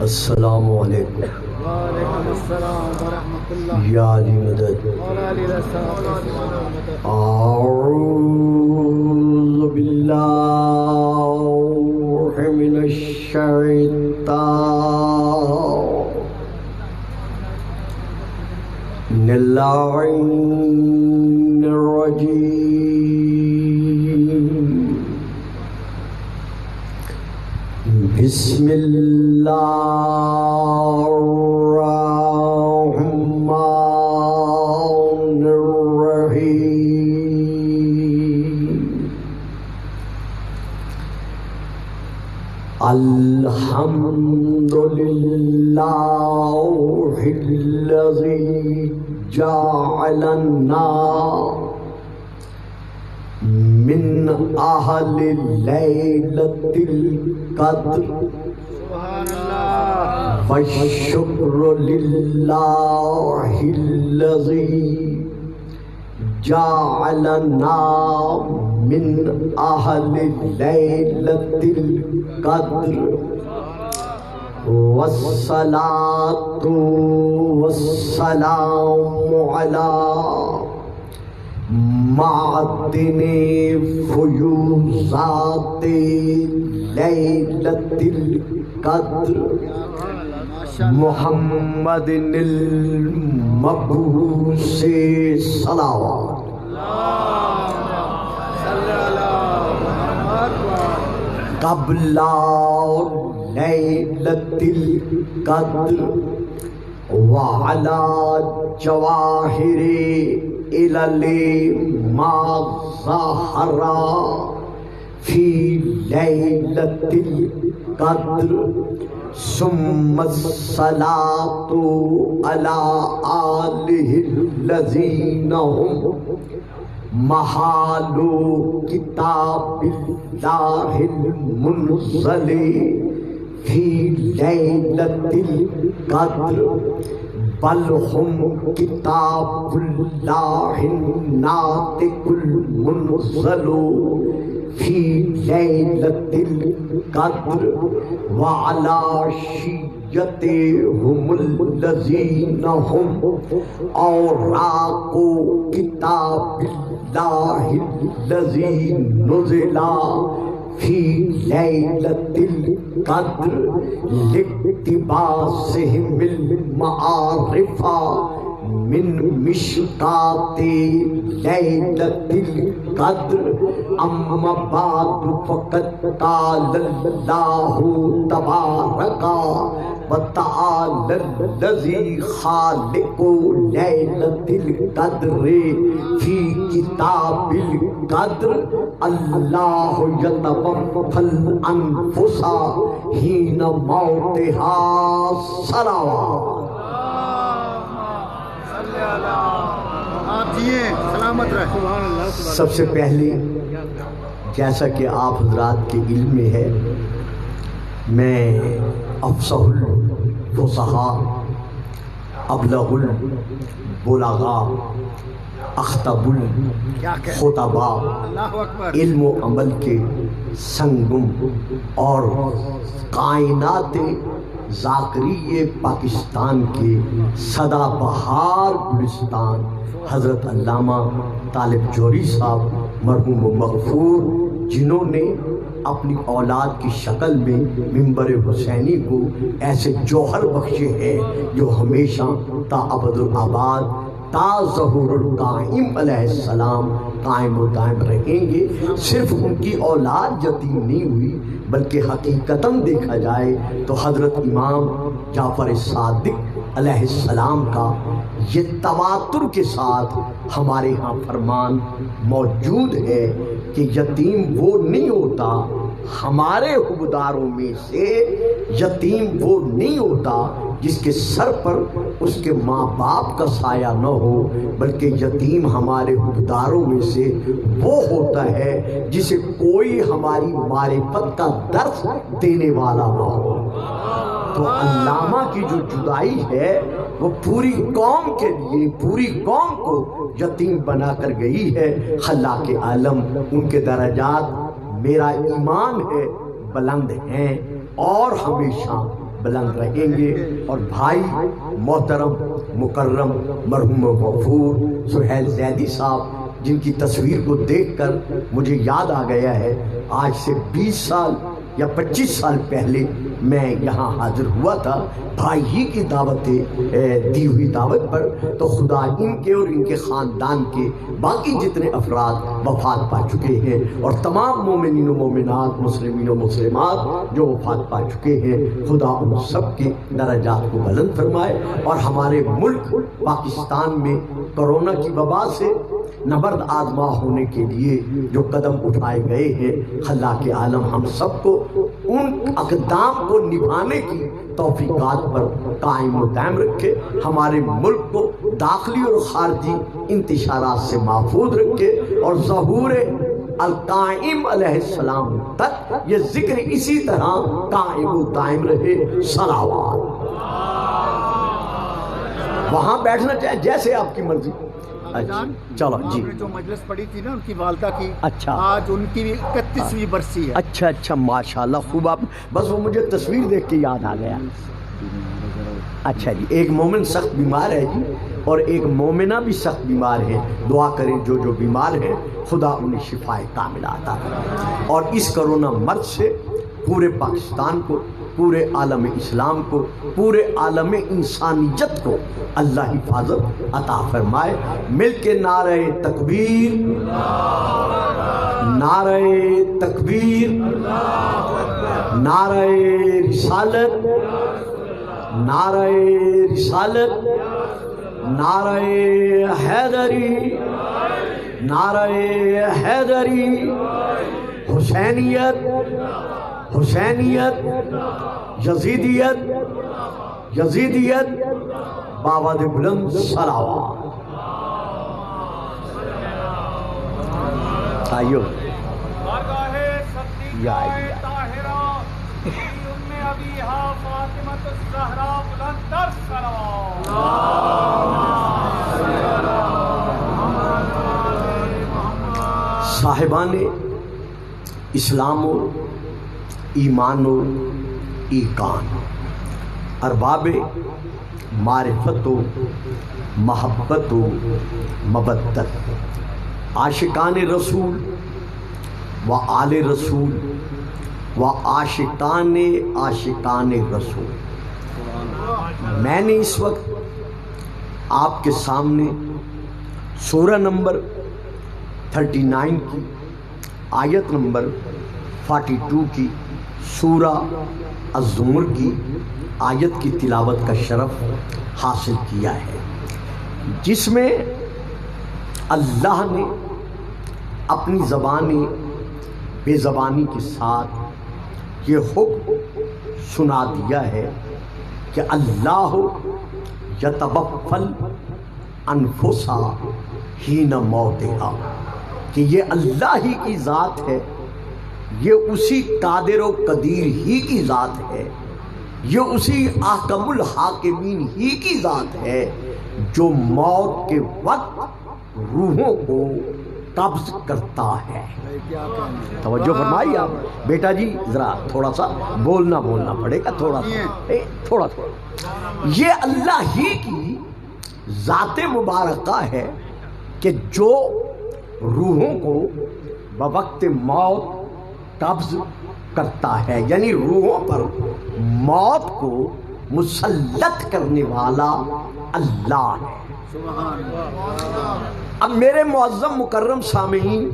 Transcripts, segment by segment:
السلام علیکم وعلیکم السلام ورحمۃ اللہ یا علی مدد اعوذ باللہ من الشیطان اللعین الرجیم بسم اللہ الرحمن الرحیم الحمد للہ الذی جعلنا من اہل لیلۃ القدر سبحان اللہ والشکر للہ الذی جعلنا من اہل لیلۃ القدر والصلاة والسلام علی معدن فیوضات لیلۃ القدر محمد المبعوث صلوات قبل لیلۃ القدر وعلی جواہر علل ما ظہر فی لیلۃ القدر ثم الصلاۃ علی آلہ الذین هم محال کتاب اللہ المنزل فی لیلۃ القدر بل هم کتاب اللہ الناطق المنزل فی لیلۃ القدر وعلی شیعتهم الذین هم اوراق کتاب اللہ الذی نزل فی لیلۃ القدر لاقتباسہم المعارف من مشکات لیلۃ القدر اما بعد فقد قال اللہ تبارک وتعالی الذی خالق لیلۃ القدر فی کتاب القدر اللہ یتوفی الانفس حین موتہا صلوات. سلامت رہے. سب سے پہلے جیسا کہ آپ حضرات کے علم میں ہے، میں افصح الفصحاء ابلغ البلغاء اخطب الخطباء علم و عمل کے سنگم اور کائنات ذاکری پاکستان کے سدا بہار گلستان حضرت علامہ طالب جوہری صاحب مرحوم و مغفور، جنہوں نے اپنی اولاد کی شکل میں منبر حسینی کو ایسے جوہر بخشے ہیں جو ہمیشہ تا ابد الآباد تا ظہور القائم علیہ السلام قائم و دائم رہیں گے. صرف ان کی اولاد یتیم نہیں ہوئی بلکہ حقیقتاً دیکھا جائے تو حضرت امام جعفر صادق علیہ السلام کا یہ تواتر کے ساتھ ہمارے ہاں فرمان موجود ہے کہ یتیم وہ نہیں ہوتا، ہمارے حقداروں میں سے یتیم وہ نہیں ہوتا جس کے سر پر اس کے ماں باپ کا سایہ نہ ہو، بلکہ یتیم ہمارے حقداروں میں سے وہ ہوتا ہے جسے کوئی ہماری معرفت کا درس دینے والا نہ ہو. تو علامہ کی جو جدائی ہے وہ پوری قوم کے لیے پوری قوم کو یتیم بنا کر گئی ہے۔ خلاق عالم ان کے درجات میرا ایمان ہے بلند ہیں اور ہمیشہ بلند رہیں گے۔ اور بھائی محترم مکرم مرحوم غفور سہیل زیدی صاحب جن کی تصویر کو دیکھ کر مجھے یاد آ گیا ہے، آج سے 20 سال یا 25 سال پہلے میں یہاں حاضر ہوا تھا بھائی ہی کی دعوت دی ہوئی دعوت پر، تو خدا ان کے اور ان کے خاندان کے باقی جتنے افراد وفات پا چکے ہیں اور تمام مومنین و مومنات مسلمین و مسلمات جو وفات پا چکے ہیں، خدا ان سب کے درجات کو بلند فرمائے۔ اور ہمارے ملک پاکستان میں کرونا کی وبا سے نبرد آزما ہونے کے لیے جو قدم اٹھائے گئے ہیں، خلاق عالم ہم سب کو ان اقدام کو نبھانے کی توفیقات پر قائم و دائم رکھے، ہمارے ملک کو داخلی اور خارجی انتشارات سے محفوظ رکھے، اور ظہور القائم علیہ السلام تک یہ ذکر اسی طرح قائم و دائم رہے۔ صلوات۔ وہاں بیٹھنا چاہے جیسے آپ کی مرضی۔ اچھا چلو جی، آپ نے جو مجلس پڑھی تھی نا ان کی والدہ کی، اچھا آج ان کی 31ویں برسی ہے۔ اچھا ماشاءاللہ خوب، آپ بس وہ مجھے تصویر دیکھ کے یاد آ گیا۔ اچھا جی، ایک مومن سخت بیمار ہے جی، اور ایک مومنہ بھی سخت بیمار ہے، دعا کریں جو بیمار ہیں خدا انہیں شفائے کاملہ عطا کرے، اور اس کرونا مرض سے پورے پاکستان کو، پورے عالم اسلام کو، پورے عالم انسانیت کو اللہ حفاظت عطا فرمائے۔ مل کے نعرہ تکبیر، نعرہ تکبیر، نعرہ رسالت، نعرہ رسالت، نعرہ حیدری، نعرہ حیدری، حسینیت، حسینیت، یزیدیت، یزیدیت، بابد بلند صلوات۔ آئیو یا صاحبان اسلام و ایمان و ایقان، ارباب معرفت و محبت و مودت، عاشقان رسول و آل رسول و عاشقان رسول، میں نے اس وقت آپ کے سامنے سورہ نمبر 39 کی آیت نمبر 42 کی، سورہ الزمر کی آیت کی تلاوت کا شرف حاصل کیا ہے، جس میں اللہ نے اپنی زبان بے زبانی کے ساتھ یہ حکم سنا دیا ہے کہ اللہ یتوفی الانفس حین موتہا، کہ یہ اللہ ہی کی ذات ہے، یہ اسی قادر و قدیر ہی کی ذات ہے، یہ اسی احکم الحاکمین ہی کی ذات ہے جو موت کے وقت روحوں کو قبض کرتا ہے۔ توجہ فرمائی آپ بیٹا جی، ذرا تھوڑا سا بولنا پڑے گا، تھوڑا تھوڑا یہ اللہ ہی کی ذات مبارکہ ہے کہ جو روحوں کو بوقت موت قبض کرتا ہے، یعنی روحوں پر موت کو مسلط کرنے والا اللہ ہے۔ اب میرے معظم مکرم سامعین،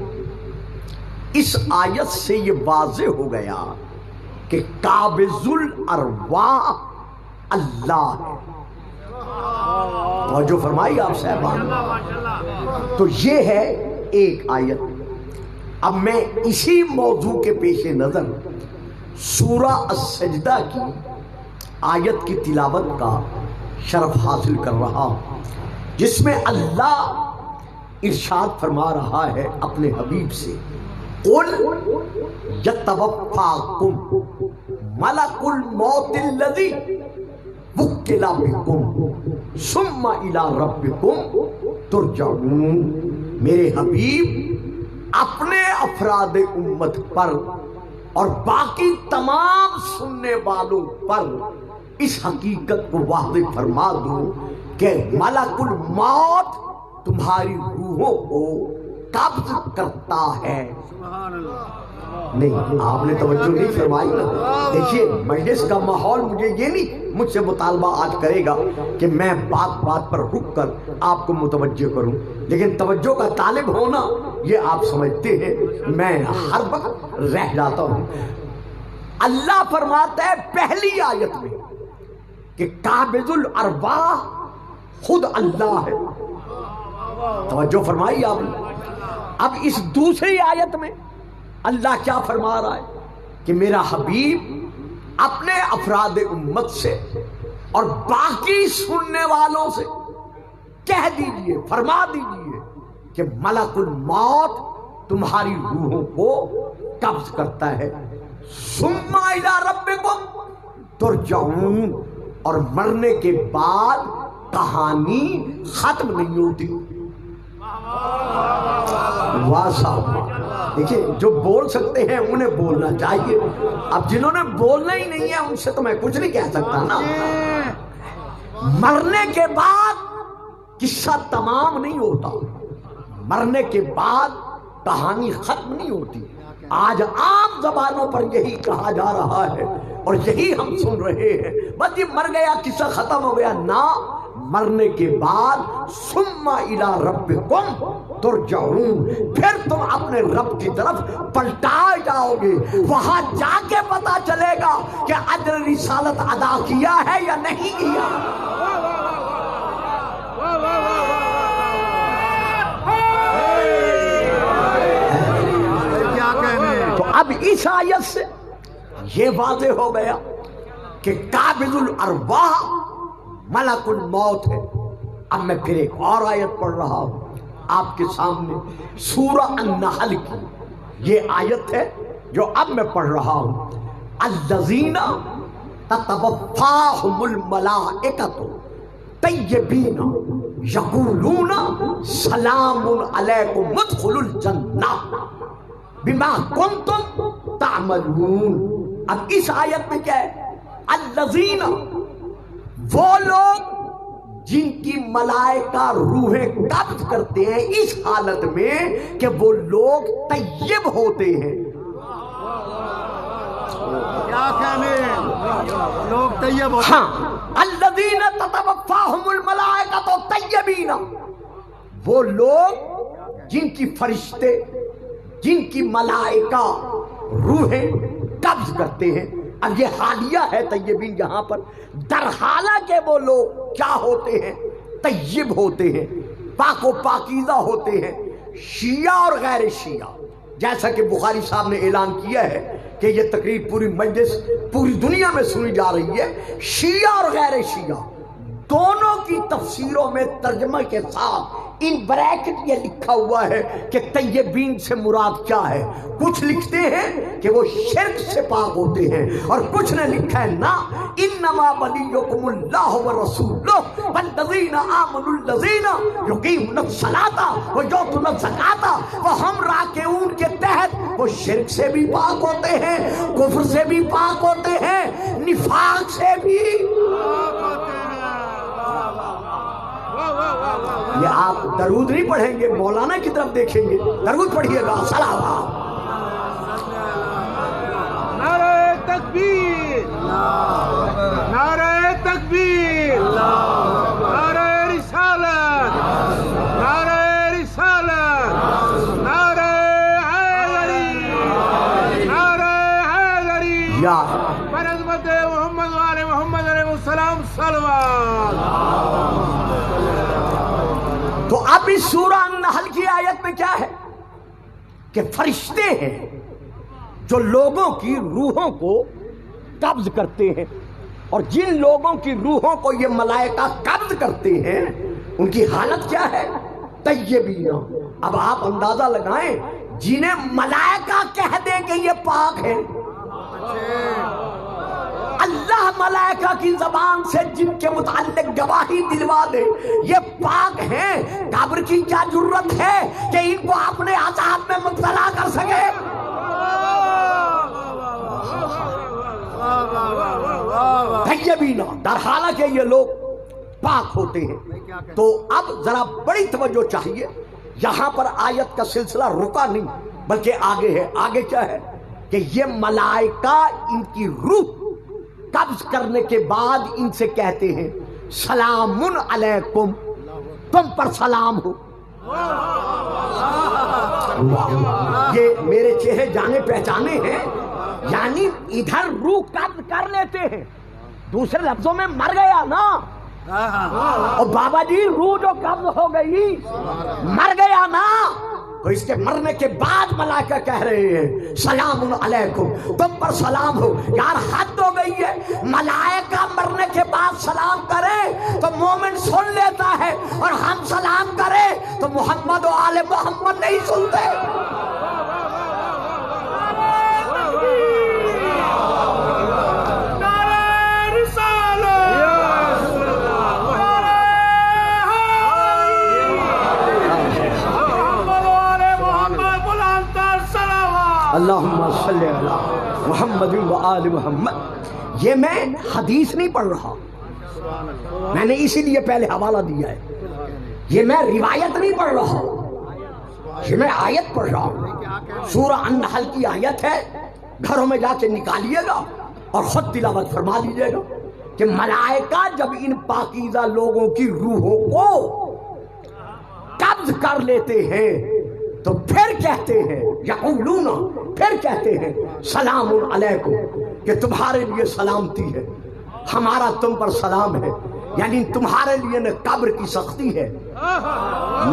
اس آیت سے یہ واضح ہو گیا کہ قابض الارواح اللہ ہے۔ توجہ فرمائی آپ صاحبان، تو یہ ہے ایک آیت۔ اب میں اسی موضوع کے پیش نظر سورہ السجدہ کی آیت کی تلاوت کا شرف حاصل کر رہا ہوں، جس میں اللہ ارشاد فرما رہا ہے اپنے حبیب سے، قل یتوفاکم ملک الموت الذی وکل بکم ثم الی ربکم ترجعون، میرے حبیب اپنے افراد امت پر اور باقی تمام سننے والوں پر اس حقیقت کو واضح فرما دو کہ ملک الموت تمہاری روحوں کو قبض کرتا ہے۔ نہیں، آپ نے توجہ نہیں فرمائی نا۔ دیکھیے مجلس کا ماحول مجھے یہ نہیں مجھ سے مطالبہ آج کرے گا کہ میں بات بات پر رک کر آپ کو متوجہ کروں، لیکن توجہ کا طالب ہونا یہ آپ سمجھتے ہیں میں ہر وقت رہ جاتا ہوں۔ اللہ فرماتا ہے پہلی آیت میں کہ قابض الارواح خود اللہ ہے، توجہ فرمائی آپ نے۔ اب اس دوسری آیت میں اللہ کیا فرما رہا ہے کہ میرا حبیب اپنے افراد امت سے اور باقی سننے والوں سے کہہ دیجئے، فرما دیجئے کہ ملک الموت تمہاری روحوں کو قبض کرتا ہے۔ ثم الی ربکم ترجعون، اور مرنے کے بعد کہانی ختم نہیں ہوتی۔ واہ صاحب، دیکھیں جو بول سکتے ہیں انہیں بولنا چاہیے، اب جنہوں نے بولنا ہی نہیں ہے ان سے تو میں کچھ نہیں کہہ سکتا نا۔ مرنے کے بعد قصہ تمام نہیں ہوتا، مرنے کے بعد کہانی ختم نہیں ہوتی۔ آج عام زبانوں پر یہی کہا جا رہا ہے اور یہی ہم سن رہے ہیں، بس یہ مر گیا قصہ ختم ہو گیا، نہ، مرنے کے بعد ثم الی ربکم ترجعون، پھر تم اپنے رب کی طرف پلٹائے جاؤ گے، وہاں جا کے پتا چلے گا کہ اجر رسالت ادا کیا ہے یا نہیں کیا۔ تو اب اس آیت سے یہ واضح ہو گیا کہ قابض الارواح ملک الموت ہے۔ اب میں پھر ایک اور آیت پڑھ رہا ہوں آپ کے سامنے، سورہ النحل کی یہ آیت ہے جو اب میں پڑھ رہا ہوں۔ الذین تتوفاہم الملائکۃ طیبین یقولون سلام علیکم ادخلوا الجنہ بما کنتم تعملون۔ اب اس آیت میں کیا ہے؟ الذین، وہ لوگ جن کی ملائکہ روحیں قبض کرتے ہیں اس حالت میں کہ وہ لوگ طیب ہوتے ہیں۔ کیا کہنے لوگ طیب ہوتے ہیں؟ ہاں، الذین تتوفاہم الملائکۃ طیبین، وہ لوگ جن کی فرشتے، جن کی ملائکہ روحیں قبض کرتے ہیں۔ اب یہ حالیہ ہے طیبین یہاں پر، در حالہ کہ وہ لوگ کیا ہوتے ہیں؟ طیب ہوتے ہیں، پاک و پاکیزہ ہوتے ہیں، شیعہ اور غیر شیعہ۔ جیسا کہ بخاری صاحب نے اعلان کیا ہے کہ یہ تقریر پوری مجلس پوری دنیا میں سنی جا رہی ہے، شیعہ اور غیر شیعہ دونوں کی تفسیروں میں ترجمہ کے ساتھ ان بریکٹ یہ لکھا ہوا ہے کہ طیبین سے مراد کیا ہے۔ کچھ لکھتے ہیں کہ وہ شرک سے پاک ہوتے ہیں اور کچھ نے لکھا ہے نا، انما ولیکم اللہ ورسولہ والذین آمنوا الذین یقیمون الصلاۃ ویؤتون الزکاۃ وہم راکعون کے تحت وہ شرک سے بھی پاک ہوتے ہیں، کفر سے بھی پاک ہوتے ہیں، نفاق سے بھی۔ یہ آپ درود نہیں پڑھیں گے، مولانا کی طرف دیکھیں گے، درود پڑھیے گا۔ سلام، نعرہ تکبیر، نعرہ تکبیر، نعرہ رسالت، نعرہ رسالت، نعرہ حیدری، نعرہ حیدری، یا برعظمت محمد وآل محمد علیہ السلام صلوات۔ تو اب اس سورہ النحل کی آیت میں کیا ہے کہ فرشتے ہیں جو لوگوں کی روحوں کو قبض کرتے ہیں، اور جن لوگوں کی روحوں کو یہ ملائکہ قبض کرتے ہیں ان کی حالت کیا ہے؟ طیبین۔ اب آپ اندازہ لگائیں، جنہیں ملائکہ کہہ دیں کہ یہ پاک ہے، اللہ ملائکہ کی زبان سے جن کے متعلق گواہی دلوا دے یہ پاک ہیں، قبر کی کیا جرت ہے کہ ان کو اپنے عذاب میں مبتلا کر سکے؟ طیبین، در حالانکہ یہ لوگ پاک ہوتے ہیں۔ تو اب ذرا بڑی توجہ چاہیے، یہاں پر آیت کا سلسلہ رکا نہیں بلکہ آگے ہے۔ آگے کیا ہے کہ یہ ملائکہ ان کی روح قبض کرنے کے بعد ان سے کہتے ہیں سلام علیکم، تم پر سلام ہو۔ یہ میرے چہرے جانے پہچانے ہیں، یعنی ادھر روح قبض کر لیتے ہیں، دوسرے لفظوں میں مر گیا نا، اور بابا جی روح جو قبض ہو گئی مر گیا نا، تو اس کے مرنے کے بعد ملائکہ کہہ رہے ہیں سلام علیکم، تم پر سلام ہو۔ یار حد ہو گئی ہے، ملائکہ مرنے کے بعد سلام کرے تو مومن سن لیتا ہے، اور ہم سلام کرے تو محمد و آل محمد نہیں سنتے۔ اللہم صلی علی محمد و آل محمد۔ یہ میں حدیث نہیں پڑھ رہا، میں نے اسی لیے پہلے حوالہ دیا ہے، یہ میں روایت نہیں پڑھ رہا، یہ میں آیت پڑھ رہا ہوں۔ سورہ النحل کی آیت ہے، گھروں میں جا کے نکالیے گا اور خود تلاوت فرما لیجیے گا کہ ملائکہ جب ان پاکیزہ لوگوں کی روحوں کو قبض کر لیتے ہیں تو پھر کہتے ہیں یقولون، پھر کہتے ہیں سلام علیکم، کہ تمہارے لیے سلامتی ہے، ہمارا تم پر سلام ہے۔ یعنی تمہارے لیے نہ قبر کی سختی ہے،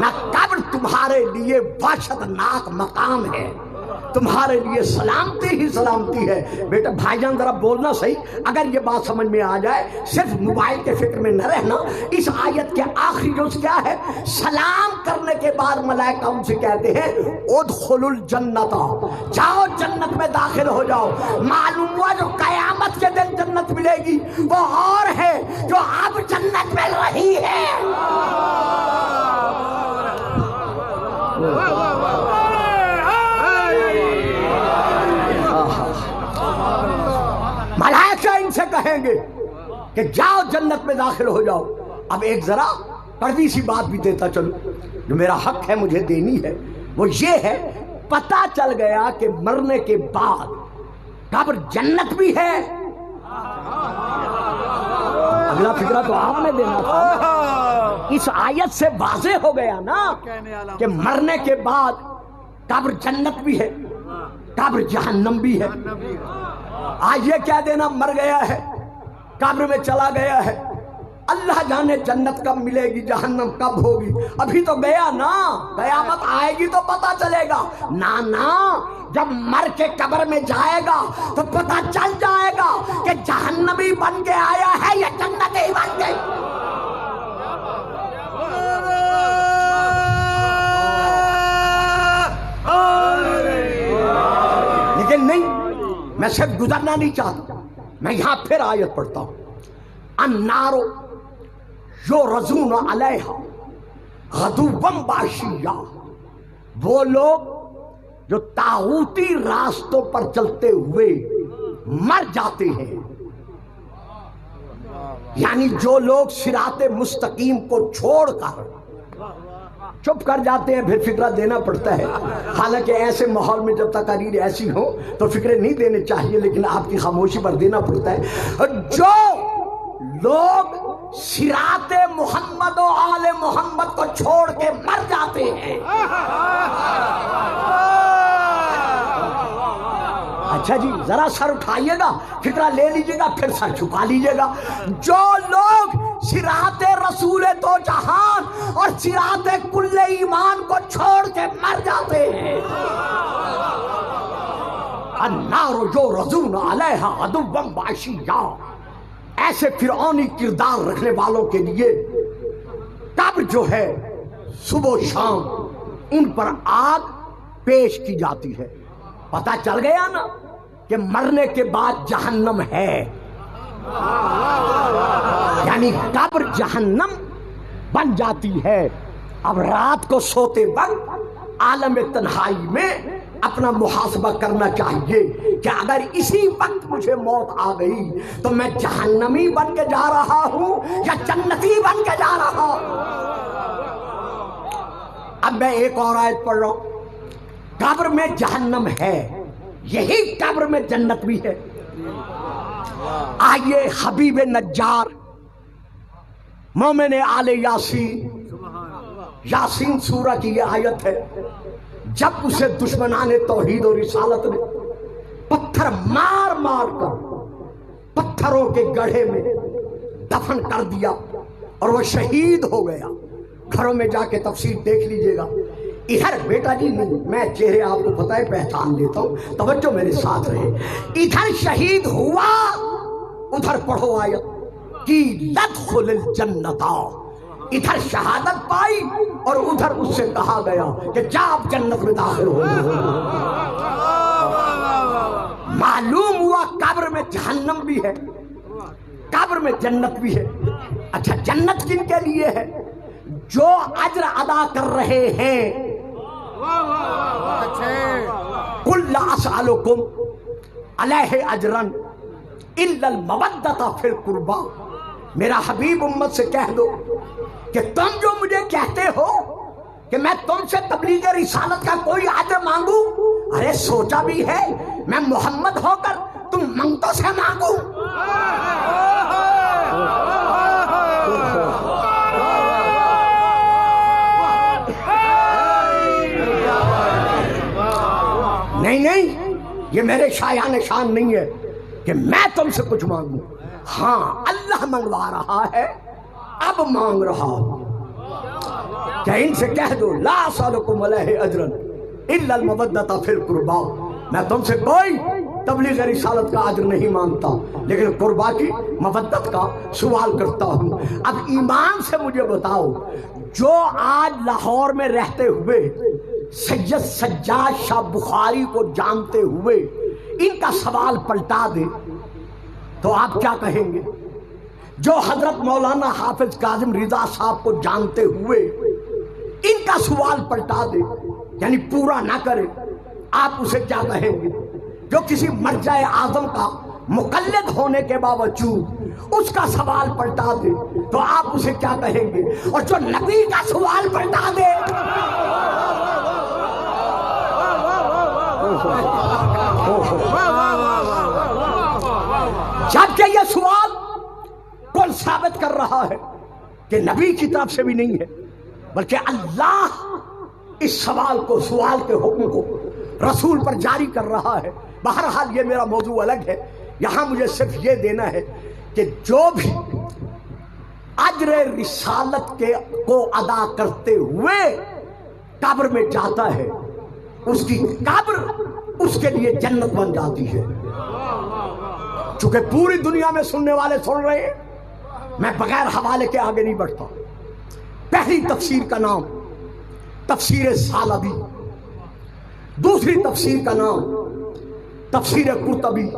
نہ قبر تمہارے لیے وحشتناک مقام ہے، تمہارے لیے سلامتی ہی سلامتی ہے۔ بیٹا بھائی جان ذرا بولنا صحیح، اگر یہ بات سمجھ میں آ جائے، صرف موبائل کے فکر میں نہ رہنا۔ اس آیت کے آخری جز کیا ہے؟ سلام کرنے کے بعد ملائکہ ان سے کہتے ہیں ادخلوا الجنت، جاؤ جنت میں داخل ہو جاؤ۔ معلوم ہوا جو قیامت کے دن جنت ملے گی وہ اور ہے جو اب جنت مل رہی ہے۔ ملائکہ ان سے کہیں گے کہ جاؤ جنت میں داخل ہو جاؤ۔ اب ایک ذرا کڑوی سی بات بھی دیتا چلو، جو میرا حق ہے مجھے دینی ہے، وہ یہ ہے پتہ چل گیا کہ مرنے کے بعد قبر جنت بھی ہے۔ اگلا فکرہ تو آپ نے دینا تھا، اس آیت سے واضح ہو گیا نا کہ مرنے کے بعد قبر جنت بھی ہے، قبر جہنم بھی ہے۔ آج یہ کہہ دینا مر گیا ہے، قبر میں چلا گیا ہے، اللہ جانے جنت کب ملے گی، جہنم کب ہوگی، ابھی تو گیا نا، قیامت آئے گی تو پتہ چلے گا۔ نا جب مر کے قبر میں جائے گا تو پتہ چل جائے گا کہ جہنمی بن کے آیا ہے یا جنتی بن گئی۔ لیکن نہیں، میں صرف گزرنا نہیں چاہتا، میں یہاں پھر آیت پڑھتا ہوں النار یعرضون علیہا غدوا وعشیا۔ وہ لوگ جو طاغوتی راستوں پر چلتے ہوئے مر جاتے ہیں، یعنی جو لوگ صراط مستقیم کو چھوڑ کر چپ کر جاتے ہیں، پھر فکرہ دینا پڑتا ہے۔ حالانکہ ایسے ماحول میں جب تقاریر ایسی ہو تو فکرے نہیں دینے چاہیے، لیکن آپ کی خاموشی پر دینا پڑتا ہے۔ جو لوگ صراط محمد و آل محمد کو چھوڑ کے مر جاتے ہیں، اچھا جی ذرا سر اٹھائیے گا، فکرہ لے لیجیے گا، پھر سر چھپا لیجیے گا۔ جو لوگ صراط رسول تو جہان اور صراط کل ایمان کو چھوڑ کے مر جاتے ہیں، النار یعرضون علیہا غدوا وعشیا، ایسے فرعونی کردار رکھنے والوں کے لیے قبر جو ہے صبح و شام ان پر آگ پیش کی جاتی ہے۔ پتہ چل گیا نا کہ مرنے کے بعد جہنم ہے، یعنی قبر جہنم بن جاتی ہے۔ اب رات کو سوتے وقت عالم تنہائی میں اپنا محاسبہ کرنا چاہیے کہ اگر اسی وقت مجھے موت آ گئی تو میں جہنمی بن کے جا رہا ہوں یا جنتی بن کے جا رہا ہوں۔ اب میں ایک اور آیت پڑھ رہا ہوں، قبر میں جہنم ہے، یہی قبر میں جنت بھی ہے۔ آئیے حبیب نجار مومن آل یاسین، یاسین سورہ کی یہ آیت ہے، جب اسے دشمنان توحید و رسالت نے پتھر مار مار کر پتھروں کے گڑھے میں دفن کر دیا اور وہ شہید ہو گیا۔ گھروں میں جا کے تفسیر دیکھ لیجئے گا۔ ادھر بیٹا جی نہیں، میں چہرے آپ کو پتہ ہے پہچان لیتا ہوں، توجہ میرے ساتھ رہے۔ ادھر شہید ہوا، ادھر پڑھو آیت کی لدخل الجنت، ادھر شہادت پائی اور ادھر اس سے کہا گیا کہ جا آپ جنت میں داخل ہو۔ معلوم ہوا قبر میں جہنم بھی ہے، قبر میں جنت بھی ہے۔ اچھا جنت کن کے لیے ہے؟ جو اجر ادا کر رہے ہیں۔ قل لا اسألکم علیہ اجرا الا المودۃ فی القربی، میرا حبیب امت سے کہہ دو کہ تم جو مجھے کہتے ہو کہ میں تم سے تبلیغ رسالت کا کوئی اجر مانگوں، ارے سوچا بھی ہے میں محمد ہو کر تم منگتوں سے مانگوں؟ نہیں، یہ میرے شایان شان نہیں ہے کہ میں تم سے کچھ مانگوں۔ ہاں اللہ منگوا رہا ہے، اب مانگ رہا ہوں کہ ان سے کہہ دو لا اسألکم علیہ اجرا الا المودۃ فی القربی، میں تم سے کوئی تبلیغ رسالت کا اجر نہیں مانگتا، لیکن قربا کی مودت کا سوال کرتا ہوں۔ اب ایمان سے مجھے بتاؤ، جو آج لاہور میں رہتے ہوئے سید سجاد شاہ بخاری کو جانتے ہوئے ان کا سوال پلٹا دے تو آپ کیا کہیں گے؟ جو حضرت مولانا حافظ کاظم رضا صاحب کو جانتے ہوئے ان کا سوال پلٹا دے، یعنی پورا نہ کرے، آپ اسے کیا کہیں گے؟ جو کسی مرجع اعظم کا مقلد ہونے کے باوجود اس کا سوال پلٹا دے تو آپ اسے کیا کہیں گے؟ اور جو نبی کا سوال پلٹا دے، جبکہ یہ سوال کون ثابت کر رہا ہے کہ نبی کی طرف سے بھی نہیں ہے، بلکہ اللہ اس سوال کے حکم کو رسول پر جاری کر رہا ہے۔ بہرحال یہ میرا موضوع الگ ہے، یہاں مجھے صرف یہ دینا ہے کہ جو بھی اجر رسالت کو ادا کرتے ہوئے قبر میں جاتا ہے، اس کی قبر اس کے لیے جنت بن جاتی ہے۔ چونکہ پوری دنیا میں سننے والے سن رہے ہیں، میں بغیر حوالے کے آگے نہیں بڑھتا۔ پہلی تفسیر کا نام تفسیر سالبی، دوسری تفسیر کا نام تفسیر قرطبی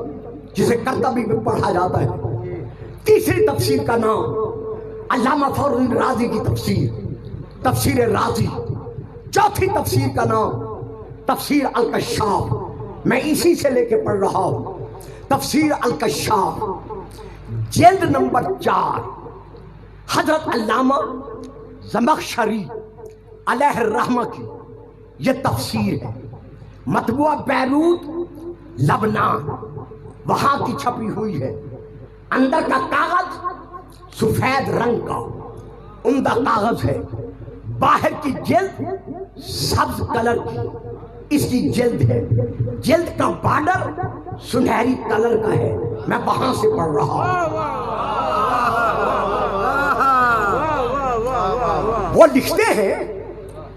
جسے قرطبی میں پڑھا جاتا ہے، تیسری تفسیر کا نام علامہ فخر الدین رازی کی تفسیر رازی، چوتھی تفسیر کا نام تفسیر الکشاف، میں اسی سے لے کے پڑھ رہا ہوں۔ تفسیر الکشاف جلد نمبر 4، حضرت علامہ زمخشری علیہ الرحمہ کی یہ تفسیر ہے، مطبوعہ بیروت لبنان، وہاں کی چھپی ہوئی ہے۔ اندر کا کاغذ سفید رنگ کا عمدہ کاغذ ہے، باہر کی جلد سبز کلر کی اس کی جلد ہے، جلد کا بارڈر سنہری کلر کا ہے۔ میں وہاں سے پڑھ رہا ہوں۔ وہ لکھتے ہیں،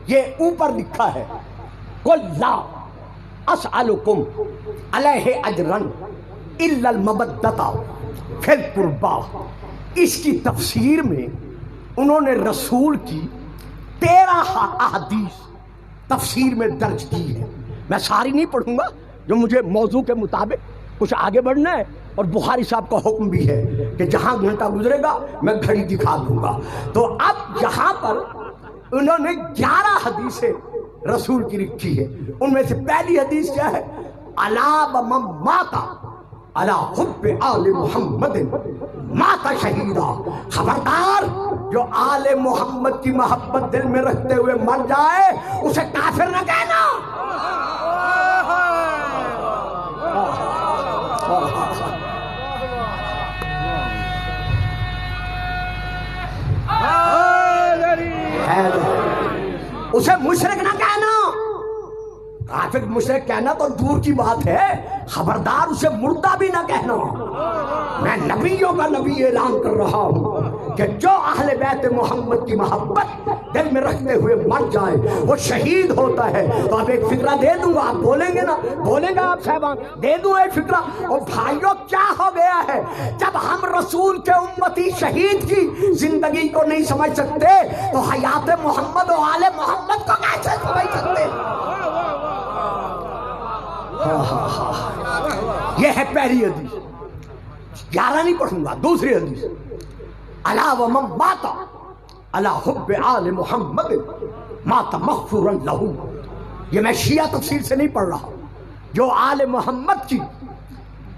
یہ اوپر لکھا ہے قل لا اسألکم علیہ اجرا الا المودۃ فی القربی۔ اس کی تفسیر میں انہوں نے رسول کی 13 احادیث تفسیر میں درج کی ہے۔ میں ساری نہیں پڑھوں گا، جو مجھے موضوع کے مطابق کچھ آگے بڑھنا ہے اور بخاری صاحب کا حکم بھی ہے کہ جہاں گھنٹہ گزرے گا میں گھڑی دکھا دوں گا. تو اب یہاں پر انہوں نے 11 حدیثیں رسول کی لکھی ہے. ان میں سے پہلی حدیث کیا ہے؟ الا ومن مات علی حب آل محمد مات شہیدا. خبردار، جو آل محمد کی محبت دل میں رکھتے ہوئے مر جائے اسے کافر نہ کہنا. اسے مشرک نہ کہنا. کافر مشرک کہنا تو دور کی بات ہے، خبردار اسے مردہ بھی نہ کہنا. میں نبیوں کا نبی اعلان کر رہا ہوں کہ جو اہل بیت محمد کی محبت دل میں رکھتے ہوئے مر جائے وہ شہید ہوتا ہے. تو اب ایک فکرہ دے دوں گا، آپ بولیں گے نا؟ بولیں گے آپ صاحبان؟ دے دوں ایک فکرہ. اور بھائیوں کیا ہو گیا ہے، جب ہم رسول کے امتی شہید کی زندگی کو نہیں سمجھ سکتے تو حیات محمد و آل محمد کو کیسے سمجھ سکتے؟ یہ ہے پہلی حدیث. 11 نہیں پڑھوں گا. دوسری حدیث الا ومن مات علی حب آل محمد مات مغفورا لہ. یہ میں شیعہ تفسیر سے نہیں پڑھ رہا. جو آل محمد کی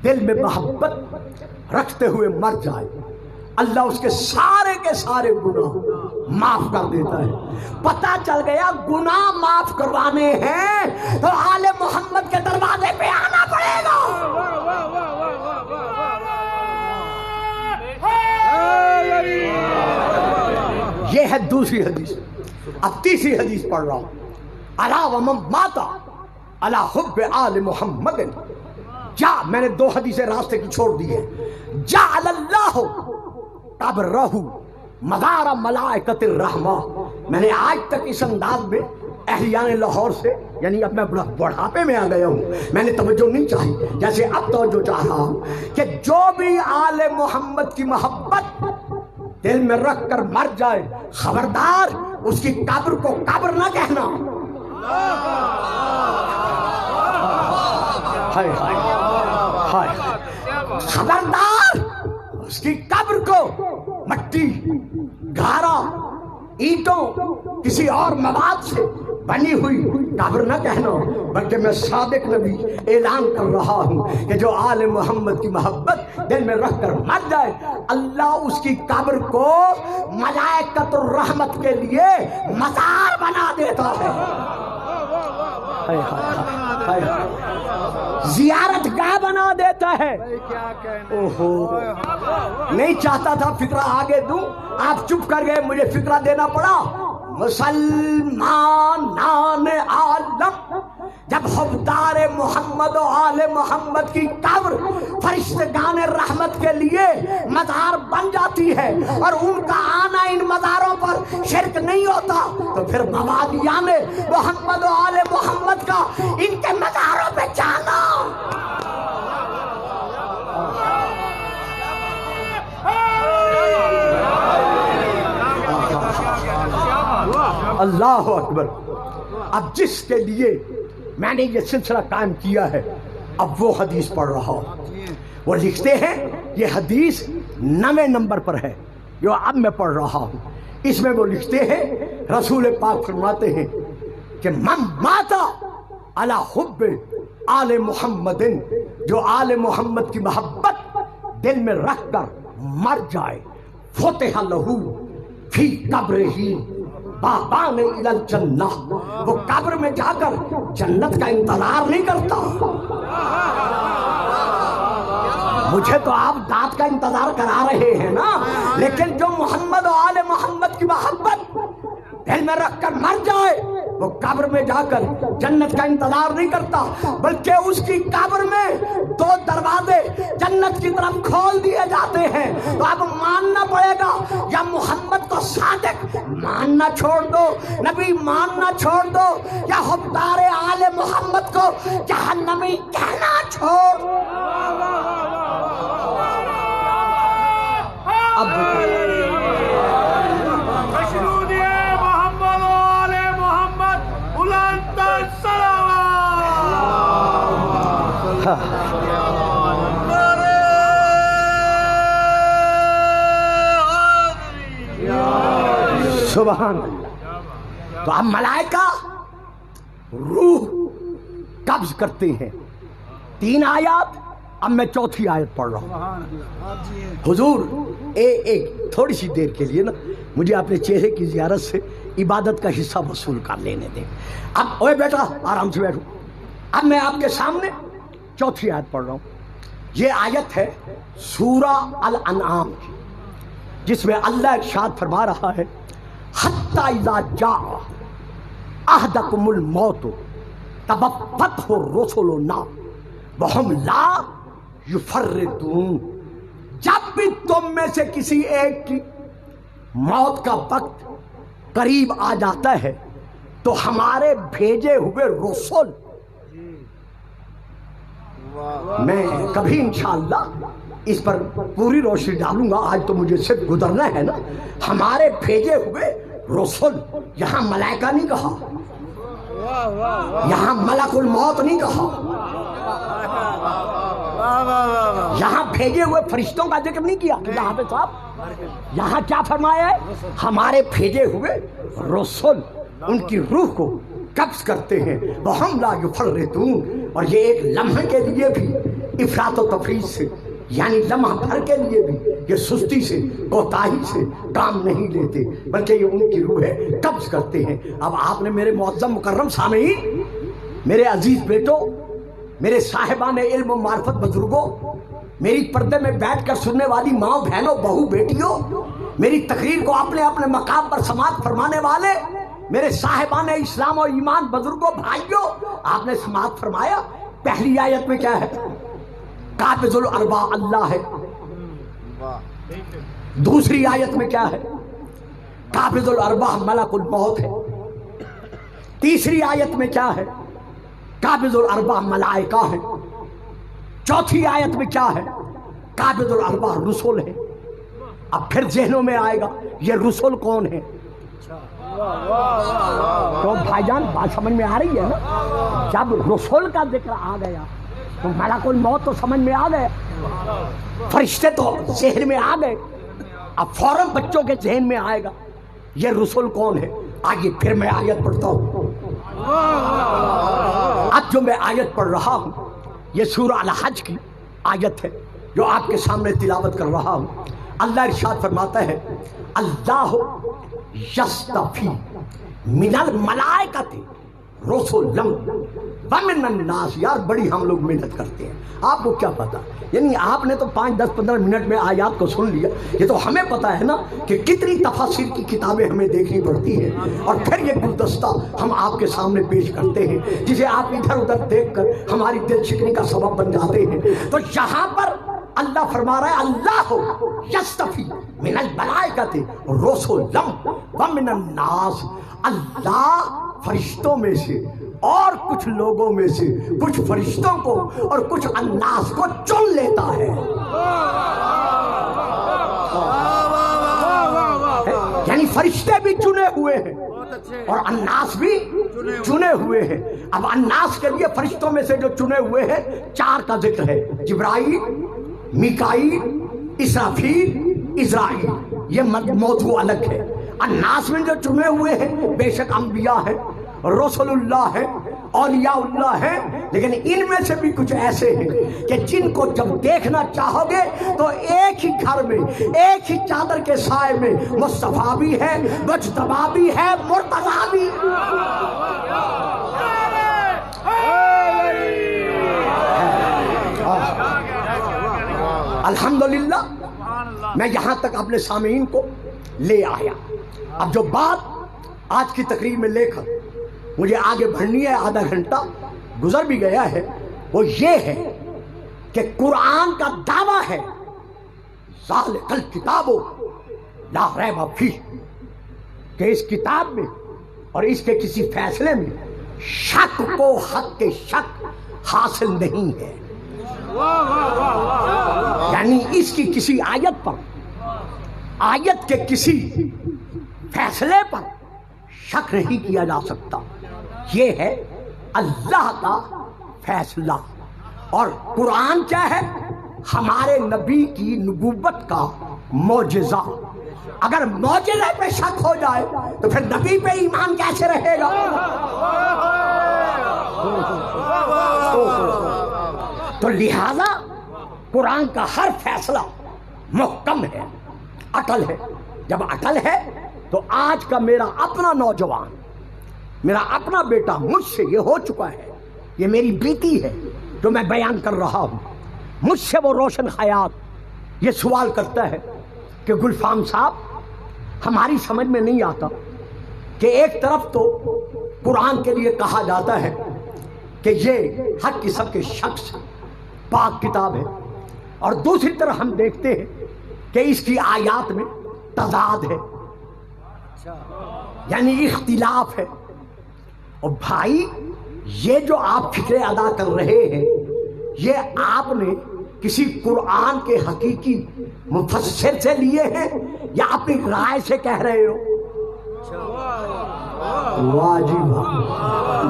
دل میں محبت رکھتے ہوئے مر جائے اللہ اس کے سارے گناہ معاف کر دیتا ہے. پتہ چل گیا گناہ معاف کروانے ہیں تو آل محمد کے دروازے پہ آنا پڑے گا. یہ ہے دوسری حدیث. اب تیسری حدیث پڑھ رہا ہوں. الا ومن مات علی حب آل محمد. میں نے 2 حدیثیں راستے کی چھوڑ دی ہے. جعل اللہ قبرہ مزار ملائکۃ الرحمہ. میں نے آج تک اس انداز میں اہلیان لاہور سے، یعنی اب میں بڑھاپے میں آ گیا ہوں، میں نے توجہ نہیں چاہی، جیسے اب توجہ چاہ رہا ہوں کہ جو بھی آل محمد کی محبت دل میں رکھ کر مر جائے خبردار اس کی قبر کو قبر نہ کہنا. ہائے ہائے ہائے، خبردار اس کی قبر کو مٹی، گھارا، اینٹوں، کسی اور مواد سے بنی ہوئی قبر نہ کہنا. بلکہ میں صادق نبی اعلان کر رہا ہوں کہ جو آل محمد کی محبت دل میں رکھ کر مر جائے اللہ اس کی قبر کو ملائکۃ الرحمت کے لیے مزار بنا دیتا ہے. زیارت گاہ بنا دیتا ہے. اوہو، نہیں چاہتا تھا فکرہ آگے دوں، آپ چپ کر گئے، مجھے فکرہ دینا پڑا. مسلمان عالم جب حبدار محمد و آل محمد کی قبر فرشتگان رحمت کے لیے مزار بن جاتی ہے اور ان کا آنا ان مزاروں پر شرک نہیں ہوتا تو پھر مبادیان محمد و آل محمد کا ان کے مزاروں پہ جانا. اللہ اکبر. اب جس کے لیے میں نے یہ سلسلہ قائم کیا ہے اب وہ حدیث پڑھ رہا ہوں. وہ لکھتے ہیں، یہ حدیث 9 نمبر پر ہے جو اب میں پڑھ رہا ہوں. اس میں وہ لکھتے ہیں، رسول پاک فرماتے ہیں کہ من مات علی حب آل محمد، جو آل محمد کی محبت دل میں رکھ کر مر جائے فتح لہو فی قبرہ بابان الی الجنہ، وہ قبر میں جا کر جنت کا انتظار نہیں کرتا. مجھے تو آپ دانت کا انتظار کرا رہے ہیں نا، لیکن جو محمد و آل محمد کی محبت دل میں رکھ کر مر جائے وہ قبر میں جا کر جنت کا انتظار نہیں کرتا بلکہ اس کی قبر میں 2 دروازے جنت کی طرف کھول دیے جاتے ہیں. تو اب ماننا پڑے گا، یا محمد کو صادق ماننا چھوڑ دو، نبی ماننا چھوڑ دو، یا حبدار آل محمد کو جہنمی کہنا چھوڑ. اب سبحان اللہ. تو اب ملائکہ روح قبض کرتے ہیں. 3 آیات. اب میں چوتھی آیت پڑھ رہا ہوں. حضور ایک تھوڑی سی دیر کے لیے نا مجھے اپنے چہرے کی زیارت سے عبادت کا حصہ وصول کر لینے دیں. اب اوے بیٹا آرام سے بیٹھو. اب میں آپ کے سامنے چوتھی آیت پڑھ رہا ہوں. یہ آیت ہے سورہ الانعام کی، جس میں اللہ ارشاد فرما رہا ہے حتی اذا جاء احدکم الموت توفتہ رسلنا وہم لا یفرطون. جب بھی تم میں سے کسی ایک کی موت کا وقت قریب آ جاتا ہے تو ہمارے بھیجے ہوئے رسول، میں کبھی انشاءاللہ اس پر پوری روشنی ڈالوں گا، آج تو مجھے صرف گزرنا ہے نا. ہمارے بھیجے ہوئے رسول، یہاں ملائکہ نہیں کہا، یہاں ملک الموت نہیں کہا، یہاں بھیجے ہوئے فرشتوں کا ذکر نہیں کیا. یہاں پہ صاحب یہاں کیا فرمایا ہے؟ ہمارے بھیجے ہوئے رسول ان کی روح کو قبض کرتے ہیں. وَهُمْ لَا يُفَرِّطُونَ. اور یہ ایک لمحے کے لیے بھی افراط و تفریط سے، یعنی لمحہ بھر کے لیے بھی یہ سستی سے کوتاہی سے کام نہیں لیتے، بلکہ یہ ان کی روح قبض کرتے ہیں. اب آپ نے میرے معظم مکرم سامعین، میرے عزیز بیٹوں، میرے صاحبان علم و معرفت بزرگوں، میری پردے میں بیٹھ کر سننے والی ماں بہنوں بہو بیٹیوں، میری تقریر کو اپنے اپنے مقام پر سماعت فرمانے والے میرے صاحبان اسلام و ایمان بزرگوں بھائیوں، آپ نے سماعت فرمایا. پہلی آیت میں کیا ہے؟ قابض الارواح اللہ ہے. دوسری آیت میں کیا ہے؟ قابض الارواح ملک الموت ہے. تیسری آیت میں کیا ہے؟ قابض الارواح ملائکہ ہے. چوتھی آیت میں کیا ہے؟ قابض الارواح رسول ہے. اب پھر ذہنوں میں آئے گا یہ رسول کون ہے؟ تو بھائی جان بات سمجھ میں آ رہی ہے نا؟ جب رسول کا ذکر آ گیا تو ملک الموت تو سمجھ میں آ گئے، فرشتے تو ذہن میں آ گئے. اب فوراً بچوں کے ذہن میں آئے گا یہ رسول کون ہے. آئیے پھر میں آیت پڑھتا ہوں. اب جو میں آیت پڑھ رہا ہوں یہ سورہ الحج کی آیت ہے جو آپ کے سامنے تلاوت کر رہا ہوں. اللہ ارشاد فرماتا ہے اللہ یستفی من الملائکۃ رسلا ومن الناس. یار بڑی ہم لوگ محنت کرتے ہیں، آپ کو کیا پتا؟ یعنی آپ نے تو 5 10 15 منٹ میں آیات کو سن لیا. یہ تو ہمیں پتا ہے نا کہ کتنی تفاسیر کی کتابیں ہمیں دیکھنی پڑتی ہیں، اور پھر یہ گلدستہ ہم آپ کے سامنے پیش کرتے ہیں جسے آپ ادھر ادھر دیکھ کر ہماری دل شکنی کا سبب بن جاتے ہیں. تو یہاں پر اللہ فرما رہا ہے اللہ یستفی من الملائکۃ رسلا ومن الناس. اللہ فرشتوں میں سے اور کچھ لوگوں میں سے کچھ فرشتوں کو اور کچھ الناس کو چن لیتا ہے. یعنی فرشتے بھی چنے ہوئے ہیں اور الناس بھی چنے ہوئے ہیں. اب الناس کے لیے فرشتوں میں سے جو چنے ہوئے ہیں 4 کا ذکر ہے: جبرائیل، میکائیل، اسرافیل، اسرائیل. یہ موضوع الگ ہے. الناس میں جو چنے ہوئے ہیں بے شک انبیاء ہیں، رسول اللہ ہے، اولیاء اللہ ہے، لیکن ان میں سے بھی کچھ ایسے ہیں کہ جن کو جب دیکھنا چاہو گے تو ایک ہی گھر میں ایک ہی چادر کے سائے میں مصطفیٰ بھی ہے، مجتبیٰ بھی ہے، مرتضیٰ بھی. الحمدللہ میں یہاں تک اپنے سامعین کو لے آیا. اب جو بات آج کی تقریر میں لے کر مجھے آگے بڑھنی ہے، آدھا گھنٹہ گزر بھی گیا ہے، وہ یہ ہے کہ قرآن کا دعویٰ ہے ذالک الکتاب لا ریب فیہ، کہ اس کتاب میں اور اس کے کسی فیصلے میں شک کو حق کے شک حاصل نہیں ہے. یعنی اس کی کسی آیت پر، آیت کے کسی فیصلے پر شک نہیں کیا جا سکتا. یہ ہے اللہ کا فیصلہ. اور قرآن کیا ہے؟ ہمارے نبی کی نبوت کا معجزہ. اگر معجزے پہ شک ہو جائے تو پھر نبی پہ ایمان کیسے رہے گا؟ تو لہذا قرآن کا ہر فیصلہ محکم ہے، اٹل ہے. جب اٹل ہے تو آج کا میرا اپنا نوجوان، میرا اپنا بیٹا مجھ سے یہ ہو چکا ہے، یہ میری بیٹی ہے جو میں بیان کر رہا ہوں. مجھ سے وہ روشن خیات یہ سوال کرتا ہے کہ گلفام صاحب ہماری سمجھ میں نہیں آتا کہ ایک طرف تو قرآن کے لیے کہا جاتا ہے کہ یہ ہر قسم کے شخص پاک کتاب ہے، اور دوسری طرف ہم دیکھتے ہیں کہ اس کی آیات میں تضاد ہے، یعنی اختلاف ہے. اور بھائی یہ جو آپ فکرے ادا کر رہے ہیں یہ آپ نے کسی قرآن کے حقیقی مفسر سے لیے ہیں یا اپنی رائے سے کہہ رہے ہو؟ واہ جی واہ.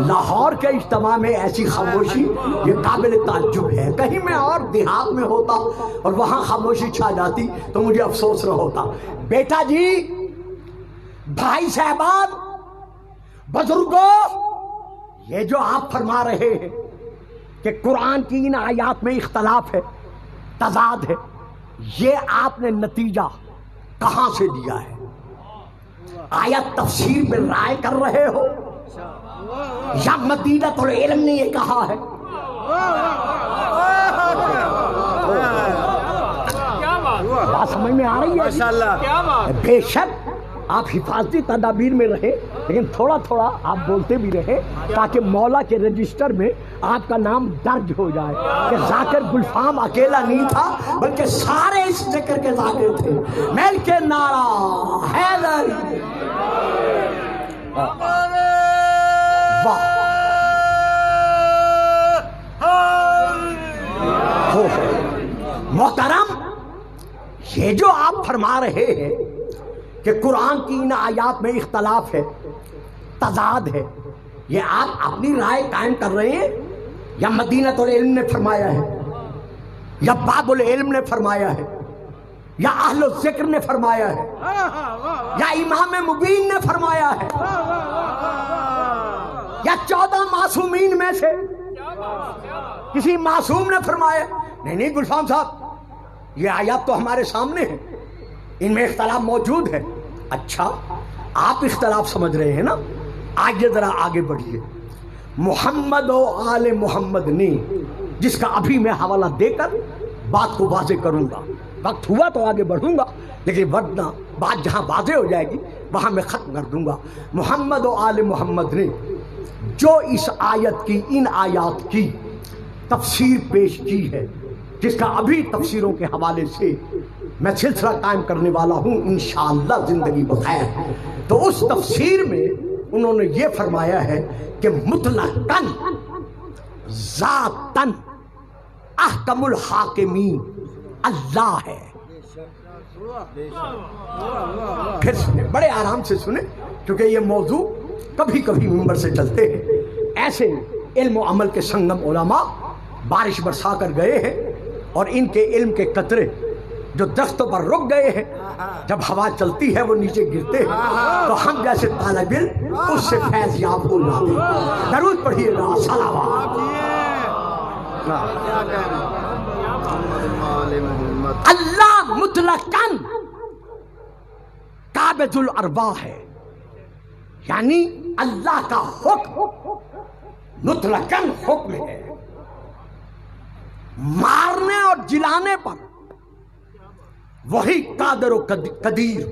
لاہور کے اجتماع میں ایسی خاموشی یہ قابل تعجب ہے. کہیں میں اور دیہات میں ہوتا اور وہاں خاموشی چھا جاتی تو مجھے افسوس نہ ہوتا. بیٹا جی، بھائی صاحبان، بزرگوں، یہ جو آپ فرما رہے ہیں کہ قرآن کی ان آیات میں اختلاف ہے، تضاد ہے، یہ آپ نے نتیجہ کہاں سے لیا ہے؟ آیا تفسیر میں رائے کر رہے ہو یا مدینۃ العلم نے یہ کہا ہے؟ بات سمجھ میں آ رہی ہے؟ بے شک آپ حفاظتی تدابیر میں رہے، لیکن تھوڑا تھوڑا آپ بولتے بھی رہے تاکہ مولا کے رجسٹر میں آپ کا نام درج ہو جائے کہ ذاکر گلفام اکیلا نہیں تھا بلکہ سارے اس ذکر کے ذاکر تھے. میل کے نعرہ حیدر. واہ. محترم، یہ جو آپ فرما رہے ہیں کہ قرآن کی ان آیات میں اختلاف ہے، تضاد ہے، یہ آپ اپنی رائے قائم کر رہے ہیں یا مدینۃ العلم نے فرمایا ہے یا باب العلم نے فرمایا ہے یا اہل الذکر نے فرمایا ہے یا امام مبین نے فرمایا ہے یا 14 معصومین میں سے کسی معصوم نے فرمایا؟ نہیں گلفام صاحب، یہ آیات تو ہمارے سامنے ہیں، ان میں اختلاف موجود ہے. اچھا، آپ اختلاف سمجھ رہے ہیں نا؟ آگے ذرا آگے بڑھیے. محمد و آل محمد نے، جس کا ابھی میں حوالہ دے کر بات کو واضح کروں گا، وقت ہوا تو آگے بڑھوں گا، لیکن ورنہ بات جہاں واضح ہو جائے گی وہاں میں ختم کر دوں گا. محمد و آل محمد نے جو اس آیت کی، ان آیات کی تفسیر پیش کی ہے، جس کا ابھی تفسیروں کے حوالے سے میں سلسلہ قائم کرنے والا ہوں انشاءاللہ زندگی بخیر، تو اس تفسیر میں انہوں نے یہ فرمایا ہے کہ مطلقاً ذاتاً احکم الحاکمین اللہ ہے. پھر سنیں، بڑے آرام سے سنیں، کیونکہ یہ موضوع کبھی کبھی منبر سے چلتے ہیں. ایسے علم و عمل کے سنگم علماء بارش برسا کر گئے ہیں اور ان کے علم کے قطرے جو درختوں پر رک گئے ہیں، جب ہوا چلتی ہے وہ نیچے گرتے ہیں، تو ہم جیسے طالب علم اس سے فیض یاب ہو جاتے ہیں. درود پڑھیے گا. صلوات. اللہ مطلقاً قابض الارواح ہے، یعنی اللہ کا حکم مطلقاً حکم ہے. مارنے اور جلانے پر وہی قادر و قدیر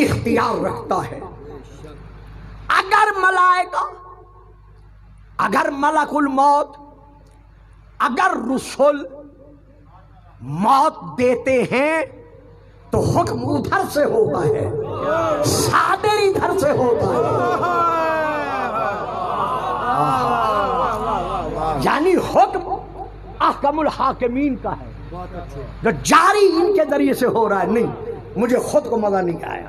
اختیار رکھتا ہے. اگر ملائکہ، اگر ملک الموت، اگر رسول موت دیتے ہیں تو حکم ادھر سے ہوتا ہے، صادر ادھر سے ہوتا ہے. یعنی حکم احکم الحاکمین کا ہے جو جاری ان کے ذریعے سے ہو رہا ہے. نہیں، مجھے خود کو مزہ نہیں آیا،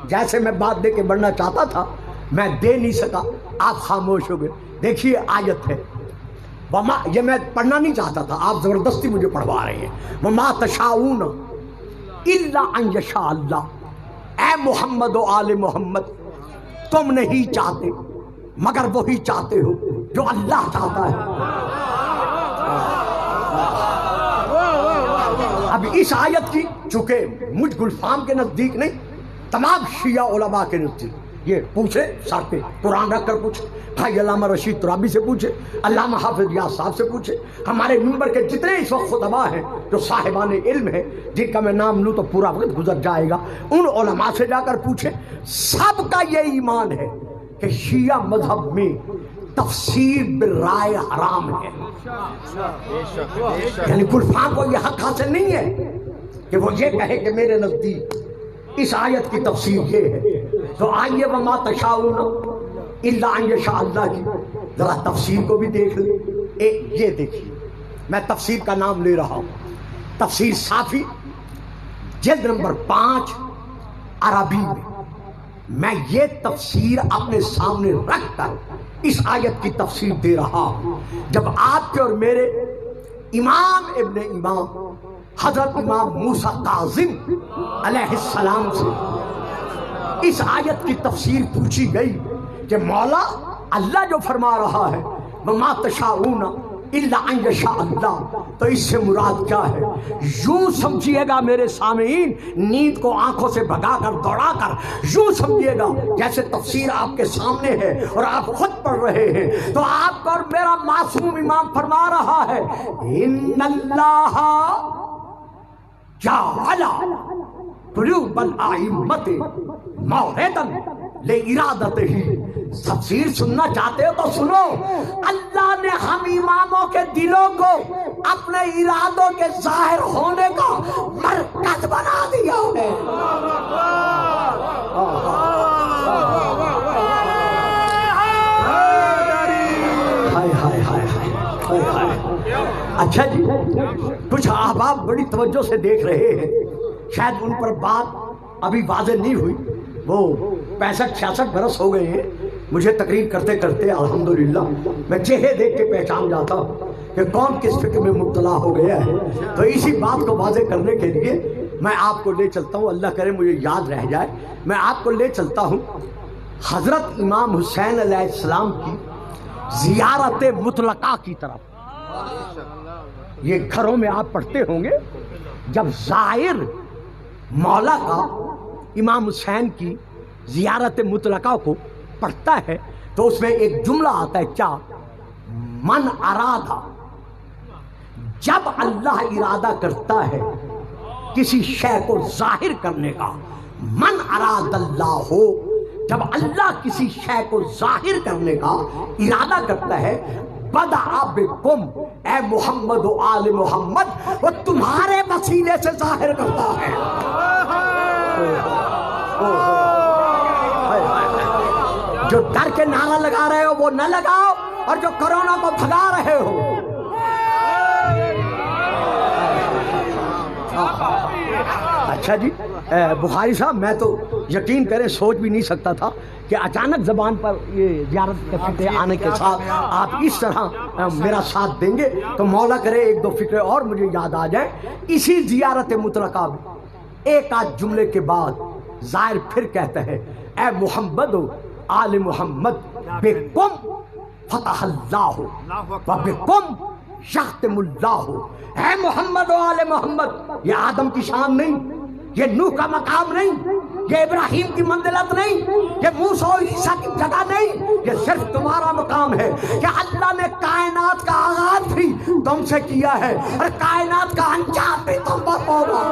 جیسے میں بات دے کے بڑھنا چاہتا تھا میں دے نہیں سکا، آپ خاموش ہو گئے. دیکھیے آیت ہے، یہ میں پڑھنا نہیں چاہتا تھا، آپ زبردستی مجھے پڑھوا رہے ہیں. وما تشاؤون الا ان یشاء اللہ، اے محمد و آل محمد تم نہیں چاہتے مگر وہی چاہتے ہو جو اللہ چاہتا ہے۔ اب اس آیت کی چونکہ مجھ گلفام کے نزدیک نہیں، تمام شیعہ علماء کے نزدیک یہ پوچھے، سر پہ قرآن رکھ کر پوچھے، بھائی علامہ رشید ترابی سے پوچھے، علامہ حافظ ریاض صاحب سے پوچھے، ہمارے منبر کے جتنے اس وقت خطباء ہیں جو صاحبان علم ہیں، جن کا میں نام لوں تو پورا وقت گزر جائے گا، ان علماء سے جا کر پوچھے، سب کا یہ ایمان ہے کہ شیعہ مذہب میں تفسیر بالرائے حرام ہے۔ یعنی گلفام کو یہ حق حاصل نہیں ہے کہ وہ یہ کہے کہ میرے نزدیک اس آیت کی تفسیر یہ ہے۔ تو آئیے وما تشاؤون الا ان یشاء اللہ کی ذرا تفسیر کو بھی دیکھ لیں۔ یہ دیکھیے، میں تفسیر کا نام لے رہا ہوں، تفسیر صافی جلد نمبر 5 عربی میں یہ تفسیر اپنے سامنے رکھ کر اس آیت کی تفسیر دے رہا ہوں۔ جب آپ کے اور میرے امام ابن امام حضرت امام موسیٰ کاظم علیہ السلام سے اس آیت کی تفسیر پوچھی گئی کہ مولا اللہ جو فرما رہا ہے وما تشاؤون الا ان یشاء اللہ، تو اس سے مراد کیا ہے؟ یوں سمجھیے گا میرے سامعین، نیند کو آنکھوں سے بھگا کر دوڑا کر یوں سمجھیے گا جیسے تفسیر آپ کے سامنے ہے اور آپ خود پڑھ رہے ہیں، تو آپ کو اور میرا معصوم امام فرما رہا ہے ان اللہ جعل قلوب الائمۃ موعظا لارادتہ۔ تفسیر سننا چاہتے ہو تو سنو، اللہ نے ہم اماموں کے دلوں کو اپنے ارادوں کے ظاہر ہونے کا مرکز بنا دیا ہے۔ اچھا جی، کچھ احباب بڑی توجہ سے دیکھ رہے ہیں، شاید ان پر بات ابھی واضح نہیں ہوئی، وہ 65-66 برس ہو گئے ہیں مجھے تقریر کرتے کرتے، الحمدللہ میں چہرے دیکھ کے پہچان جاتا ہوں کہ کون کس فکر میں مبتلا ہو گیا ہے۔ تو اسی بات کو واضح کرنے کے لیے میں آپ کو لے چلتا ہوں، اللہ کرے مجھے یاد رہ جائے، میں آپ کو لے چلتا ہوں حضرت امام حسین علیہ السلام کی زیارت مطلقہ کی طرف۔ یہ گھروں میں آپ پڑھتے ہوں گے، جب زائر مولا کا امام حسین کی زیارت مطلقہ کو پڑھتا ہے تو اس میں ایک جملہ آتا ہے، کیا؟ من ارادہ، جب اللہ ارادہ کرتا ہے کسی شے کو ظاہر کرنے کا، من اراد اللہ ہو، جب اللہ کسی شے کو ظاہر کرنے کا ارادہ کرتا ہے، بدأ بکم، اے محمد و آل محمد، وہ تمہارے وسیلے سے ظاہر کرتا ہے۔ جو ڈر کے نعرہ لگا رہے ہو وہ نہ لگاؤ، اور جو کرونا کو بھگا رہے ہو۔ اچھا جی بخاری صاحب، میں تو یقین کریں سوچ بھی نہیں سکتا تھا کہ اچانک زبان پر یہ زیارت کے فکرے آنے کے ساتھ آپ اس طرح میرا ساتھ دیں گے، تو مولا کرے ایک دو فکرے اور مجھے یاد آ جائیں۔ اسی زیارت مطلقہ میں ایک آدھ جملے کے بعد زائر پھر کہتا ہے، اے محمد و آل محمد، بکم فتح اللہ و بکم یختم اللہ۔ اے محمد و آل محمد، یہ آدم کی شان نہیں، یہ نوح کا مقام نہیں، یہ ابراہیم کی منزلت نہیں، یہ موسیٰ و عیسیٰ کی جگہ نہیں، یہ صرف تمہارا مقام ہے کہ اللہ نے کائنات کا آغاز بھی تم سے کیا ہے اور کائنات کا انجام بھی تم پر ہوگا۔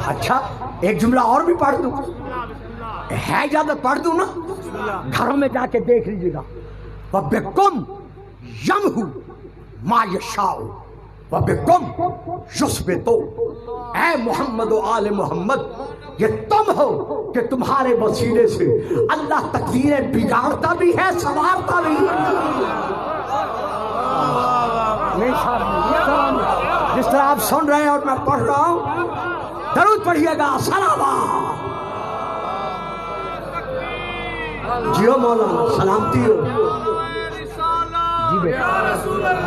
اچھا ایک جملہ اور بھی پڑھ دوں، ہے اجازت پڑھ دوں نا؟ گھروں میں جا کے دیکھ لیجیے گا، وَبِكُمْ يَمْحُو مَا يَشَاءُ وَبِكُمْ يُثْبِتُ۔ اے محمد و آل محمد، یہ تم ہو کہ تمہارے وسیلے سے اللہ تقدیریں بگاڑتا بھی ہے، سنوارتا بھی ہے۔ جس طرح آپ سن رہے ہیں اور میں پڑھ رہا ہوں، درود پڑھیے گا، سلام جیو مولانا، سلامتی ہو۔ نصیب ہے.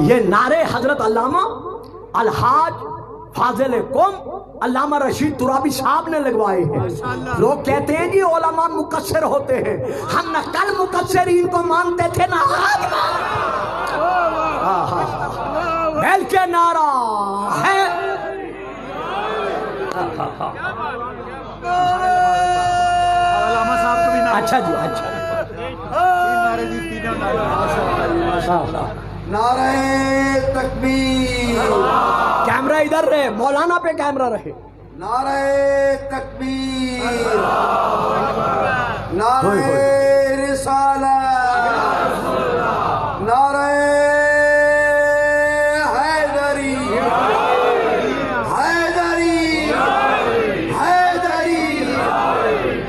یہ نعرے حضرت علامہ الحاج فاضل قوم علامہ رشید ترابی صاحب نے لگوائے ہیں. لوگ کہتے ہیں جی علماء مقصر ہوتے ہیں. ہم نہ کل مقصرین کو مانتے تھے نہ آج. بلکہ نعرہ ہے علامہ صاحب کو بھی اچھا جی اچھا. نعرہ تکبیر. کیمرہ ادھر رہے, مولانا پہ کیمرہ رہے. نعرہ تکبیر. نعرہ رسالت. نعرہ حیدری. حیدری. حیدری.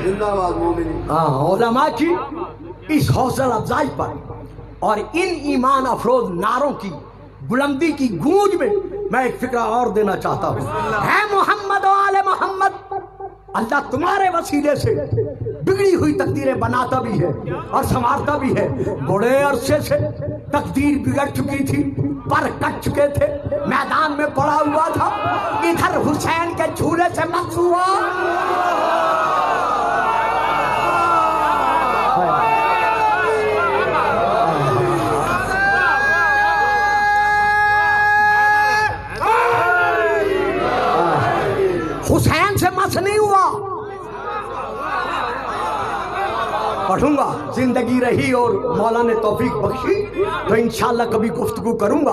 زندہ باد مومنین. علماء کی اس حوصلہ افزائی پر اور ان ایمان افروز نعروں کی بلندی کی گونج میں میں ایک فکرہ اور دینا چاہتا ہوں. اے محمد و آل محمد, اللہ تمہارے وسیلے سے بگڑی ہوئی تقدیریں بناتا بھی ہے اور سنوارتا بھی ہے. بڑے عرصے سے تقدیر بگڑ چکی تھی, پر کٹ چکے تھے, میدان میں پڑا ہوا تھا. ادھر حسین کے جھولے سے مت ہوا. حسین سے مس نہیں ہوا. پڑھوں گا, زندگی رہی اور مولا نے توفیق بخشی تو انشاءاللہ کبھی گفتگو کروں گا.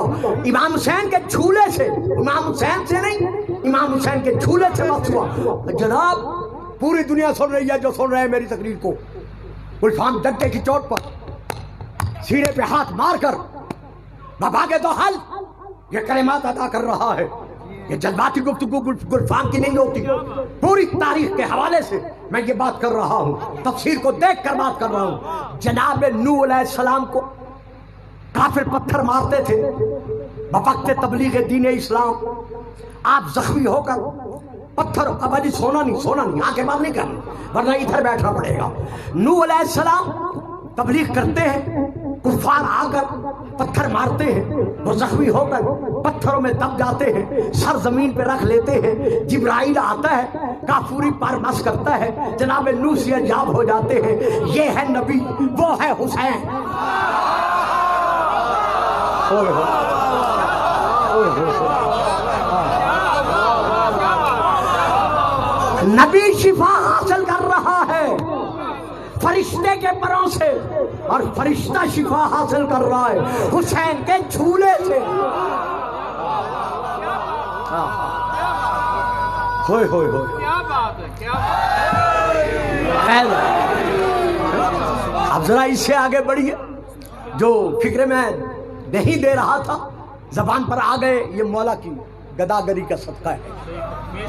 امام حسین کے جھولے سے, امام حسین سے نہیں, امام حسین کے جھولے سے مس ہوا. جناب پوری دنیا سن رہی ہے, جو سن رہے ہیں میری تقریر کو, گلفام ڈنڈے کی چوٹ پر سینے پہ ہاتھ مار کر بابا کے دو حل یہ کلمات ادا کر رہا ہے. یہ جذباتی گفتگو گلفام کی نہیں ہوتی. پوری تاریخ کے حوالے سے میں یہ بات کر رہا ہوں, تفسیر کو دیکھ کر بات کر رہا ہوں. جناب نوح علیہ السلام کو کافر پتھر مارتے تھے بوقت تبلیغ دین اسلام. آپ زخمی ہو کر پتھر, اب علی سونا نہیں, آنکھیں بند نہیں کرنی ورنہ ادھر بیٹھنا پڑے گا. نوح علیہ السلام تبلیغ کرتے ہیں, کفار آ کر پتھر مارتے ہیں, وہ زخمی ہو کر پتھروں میں دب جاتے ہیں, سر زمین پہ رکھ لیتے ہیں. جبرائیل آتا ہے, کافوری پر مس کرتا ہے, جناب نوح سے عجاب ہو جاتے ہیں. یہ ہے نبی, وہ ہے حسین. نبی شفا حاصل کر رہا ہے فرشتے کے پروں سے, اور فرشتہ شفا حاصل کر رہا ہے حسین کے جھولے سے. ہوئے ہوئے ہوئے, کیا بات ہے, کیا اب ذرا اس سے آگے بڑھیے. جو فکر میں نہیں دے رہا تھا زبان پر آ گئے. یہ مولا کی گداگری کا صدقہ ہے.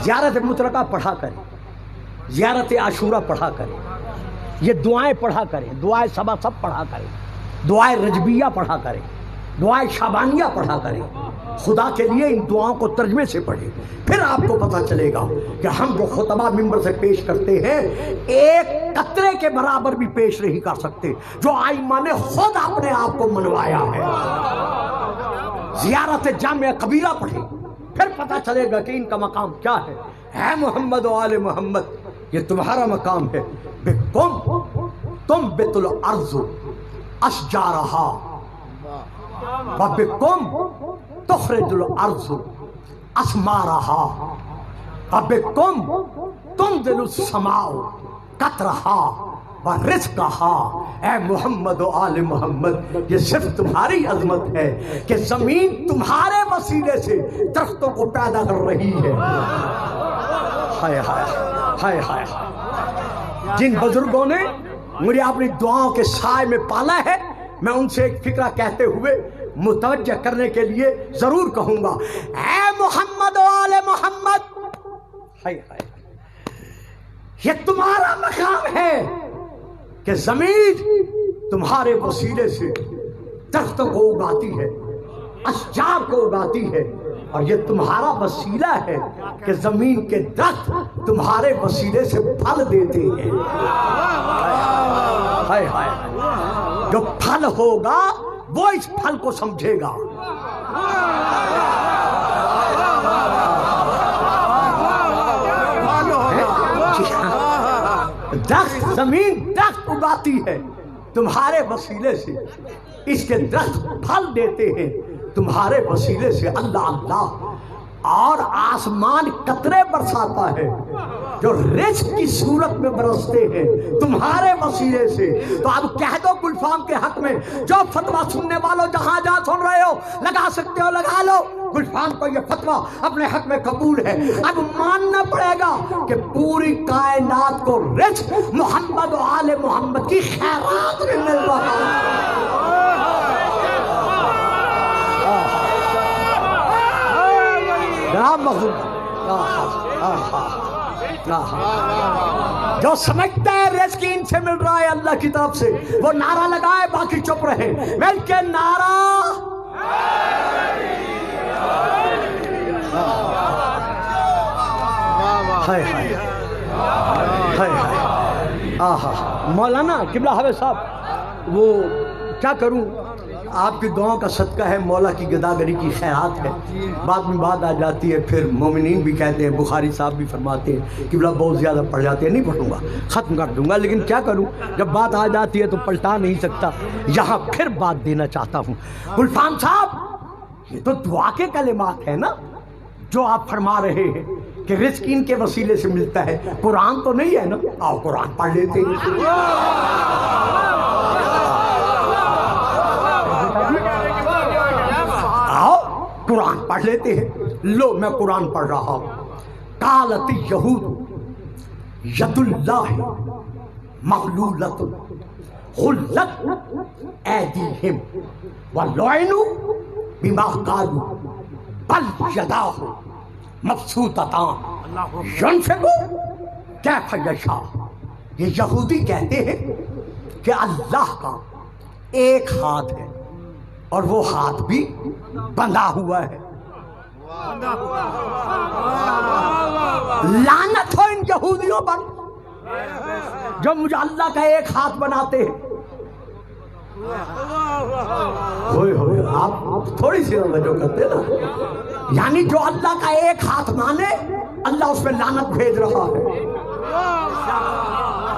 زیارت مطلقہ پڑھا کریں, زیارت عاشورہ پڑھا کریں, یہ دعائیں پڑھا کریں, دعائیں صبح سب پڑھا کریں, دعائیں رجبیہ پڑھا کریں, دعائیں شعبانیہ پڑھا کریں. خدا کے لیے ان دعاؤں کو ترجمے سے پڑھیں, پھر آپ کو پتہ چلے گا کہ ہم جو خطبہ ممبر سے پیش کرتے ہیں ایک قطرے کے برابر بھی پیش نہیں کر سکتے جو آئمہ نے خود اپنے آپ کو منوایا ہے. زیارت جامع قبیلہ پڑھیں, پھر پتہ چلے گا کہ ان کا مقام کیا ہے. اے محمد و آل محمد, یہ تمہارا مقام ہے. بکم تم بت الارض اشجارہا وبکم تخرج الارض اسمارہا وبکم تنزل السماء قطرہا ورزقہا. اے محمد و آل محمد, یہ صرف تمہاری عظمت ہے کہ زمین تمہارے وسیلے سے درختوں کو پیدا کر رہی ہے. ہائے ہائے ہائے ہائے. جن بزرگوں نے مجھے اپنی دعاؤں کے سائے میں پالا ہے, میں ان سے ایک فکرہ کہتے ہوئے متوجہ کرنے کے لیے ضرور کہوں گا. اے محمد و آل محمد, ہائے ہائے, یہ تمہارا مقام ہے کہ زمین تمہارے وسیلے سے درختوں کو اگاتی ہے, اشجار کو اگاتی ہے, اور یہ تمہارا وسیلہ ہے کہ زمین کے درخت تمہارے وسیلے سے پھل دیتے ہیں. ہائے ہائے، جو پھل ہوگا وہ اس پھل کو سمجھے گا. درخت، زمین درخت اگاتی ہے تمہارے وسیلے سے، اس کے درخت پھل دیتے ہیں تمہارے وسیلے سے. اللہ اللہ. اور آسمان قطرے برساتا ہے جو رزق کی صورت میں برستے ہیں تمہارے وسیلے سے. تو اب کہہ دو گلفام کے حق میں، جو فتویٰ سننے والوں جہاں جہاں سن رہے ہو، لگا سکتے ہو لگا لو. گلفام کو یہ فتویٰ اپنے حق میں قبول ہے. اب ماننا پڑے گا کہ پوری کائنات کو رزق محمد و آل محمد کی خیرات میں مل رہا ہے. جو سمجھتا ہے رزق ان سے مل رہا ہے اللہ کی طرف سے، وہ نعرہ لگائے، باقی چپ رہے. مل کے نعرہ مولانا قبلہ حافظ صاحب، وہ کیا کروں، آپ کی دعاؤں کا صدقہ ہے، مولا کی گداگری کی خیرات ہے. بعد میں بات آ جاتی ہے، پھر مومنین بھی کہتے ہیں، بخاری صاحب بھی فرماتے ہیں قبلہ بہت زیادہ پڑھ جاتے ہیں. نہیں پڑھوں گا، ختم کر دوں گا، لیکن کیا کروں، جب بات آ جاتی ہے تو پلٹا نہیں سکتا. یہاں پھر بات دینا چاہتا ہوں. گلفام صاحب، یہ تو دعا کے کلمات ہیں نا جو آپ فرما رہے ہیں کہ رزق ان کے وسیلے سے ملتا ہے. قرآن تو نہیں ہے نا؟ آؤ قرآن پڑھ لیتے ہیں. آؤ قرآن پڑھ لیتے ہیں. لو میں قرآن پڑھ رہا ہوں. قالت یہود ید اللہ مغلولۃ غلت ایدیہم ولعنوا بما قالوا بل یداہ مبسوطتان ینفق کیف یشاء. یہ یہودی کہتے ہیں کہ اللہ کا ایک ہاتھ ہے اور وہ ہاتھ بھی بندھا ہوا ہے. لعنت ہو ان یہودیوں پر جو مجھے اللہ کا ایک ہاتھ بناتے ہیں. آپ تھوڑی سی توجہ کرتے نا، یعنی جو اللہ کا ایک ہاتھ مانے اللہ اس میں لعنت بھیج رہا ہے.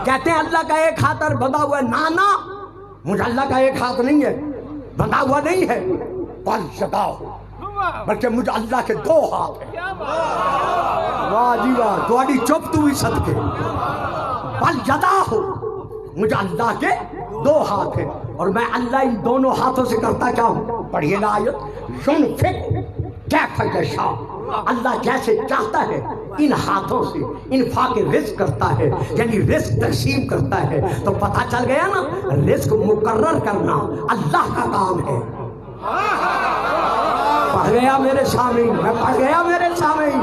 کہتے ہیں اللہ کا ایک ہاتھ اور بندھا ہوا ہے. نانا، مجھے اللہ کا ایک ہاتھ نہیں ہے، بندھا ہوا نہیں ہے. بل یداہ، بلکہ مجھے اللہ کے دو ہاتھ ہیں. واہ جی واہ، تھوڑی چپ تو بھی صدقے. بل یداہ، مجھے اللہ کے دو ہاتھ ہیں اور میں اللہ ان دونوں ہاتھوں سے کرتا کیا ہوں. پڑھیے نا آیت. ینفق کیف یشاء، اللہ جیسے چاہتا ہے ان ہاتھوں سے انفاق رزق کرتا ہے، یعنی رزق تقسیم کرتا ہے. تو پتہ چل گیا نا، رزق مقرر کرنا اللہ کا کام ہے. پڑھ گیا میرے سامعین، میں پڑھ گیا میرے سامعین.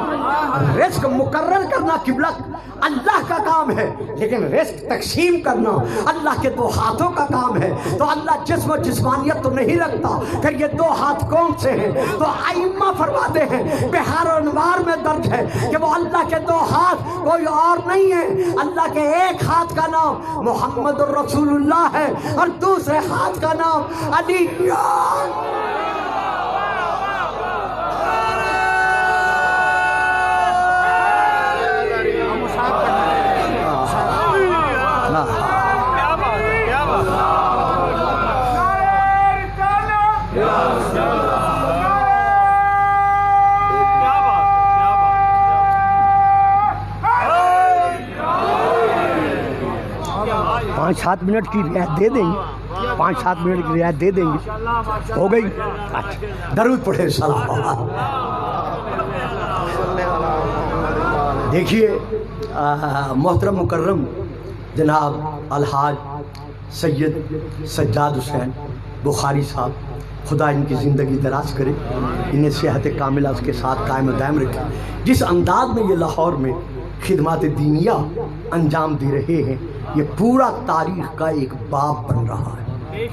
رزق مقرر کرنا قبلہ اللہ کا کام ہے، لیکن رزق تقسیم کرنا اللہ کے دو ہاتھوں کا کام ہے. تو اللہ جسم و جسمانیت تو نہیں رکھتا، پھر یہ دو ہاتھ کون سے ہیں؟ تو ائمہ فرماتے ہیں، بحار و انوار میں درج ہے کہ وہ اللہ کے دو ہاتھ کوئی اور نہیں ہے. اللہ کے ایک ہاتھ کا نام محمد الرسول اللہ ہے اور دوسرے ہاتھ کا نام علی. پانچ سات منٹ کی رعایت دے دیں گے، 5-7 منٹ کی رعایت دے دیں گے. ہو گئی؟ اچھا، درود پڑھے صلوات. دیکھیے محترم مکرم جناب الحاج سید سجاد حسین بخاری صاحب، خدا ان کی زندگی دراز کرے، انہیں صحت کاملہ اس کے ساتھ قائم و دائم رکھے. جس انداز میں یہ لاہور میں خدمات دینیہ انجام دے رہے ہیں، یہ پورا تاریخ کا ایک باب بن رہا ہے.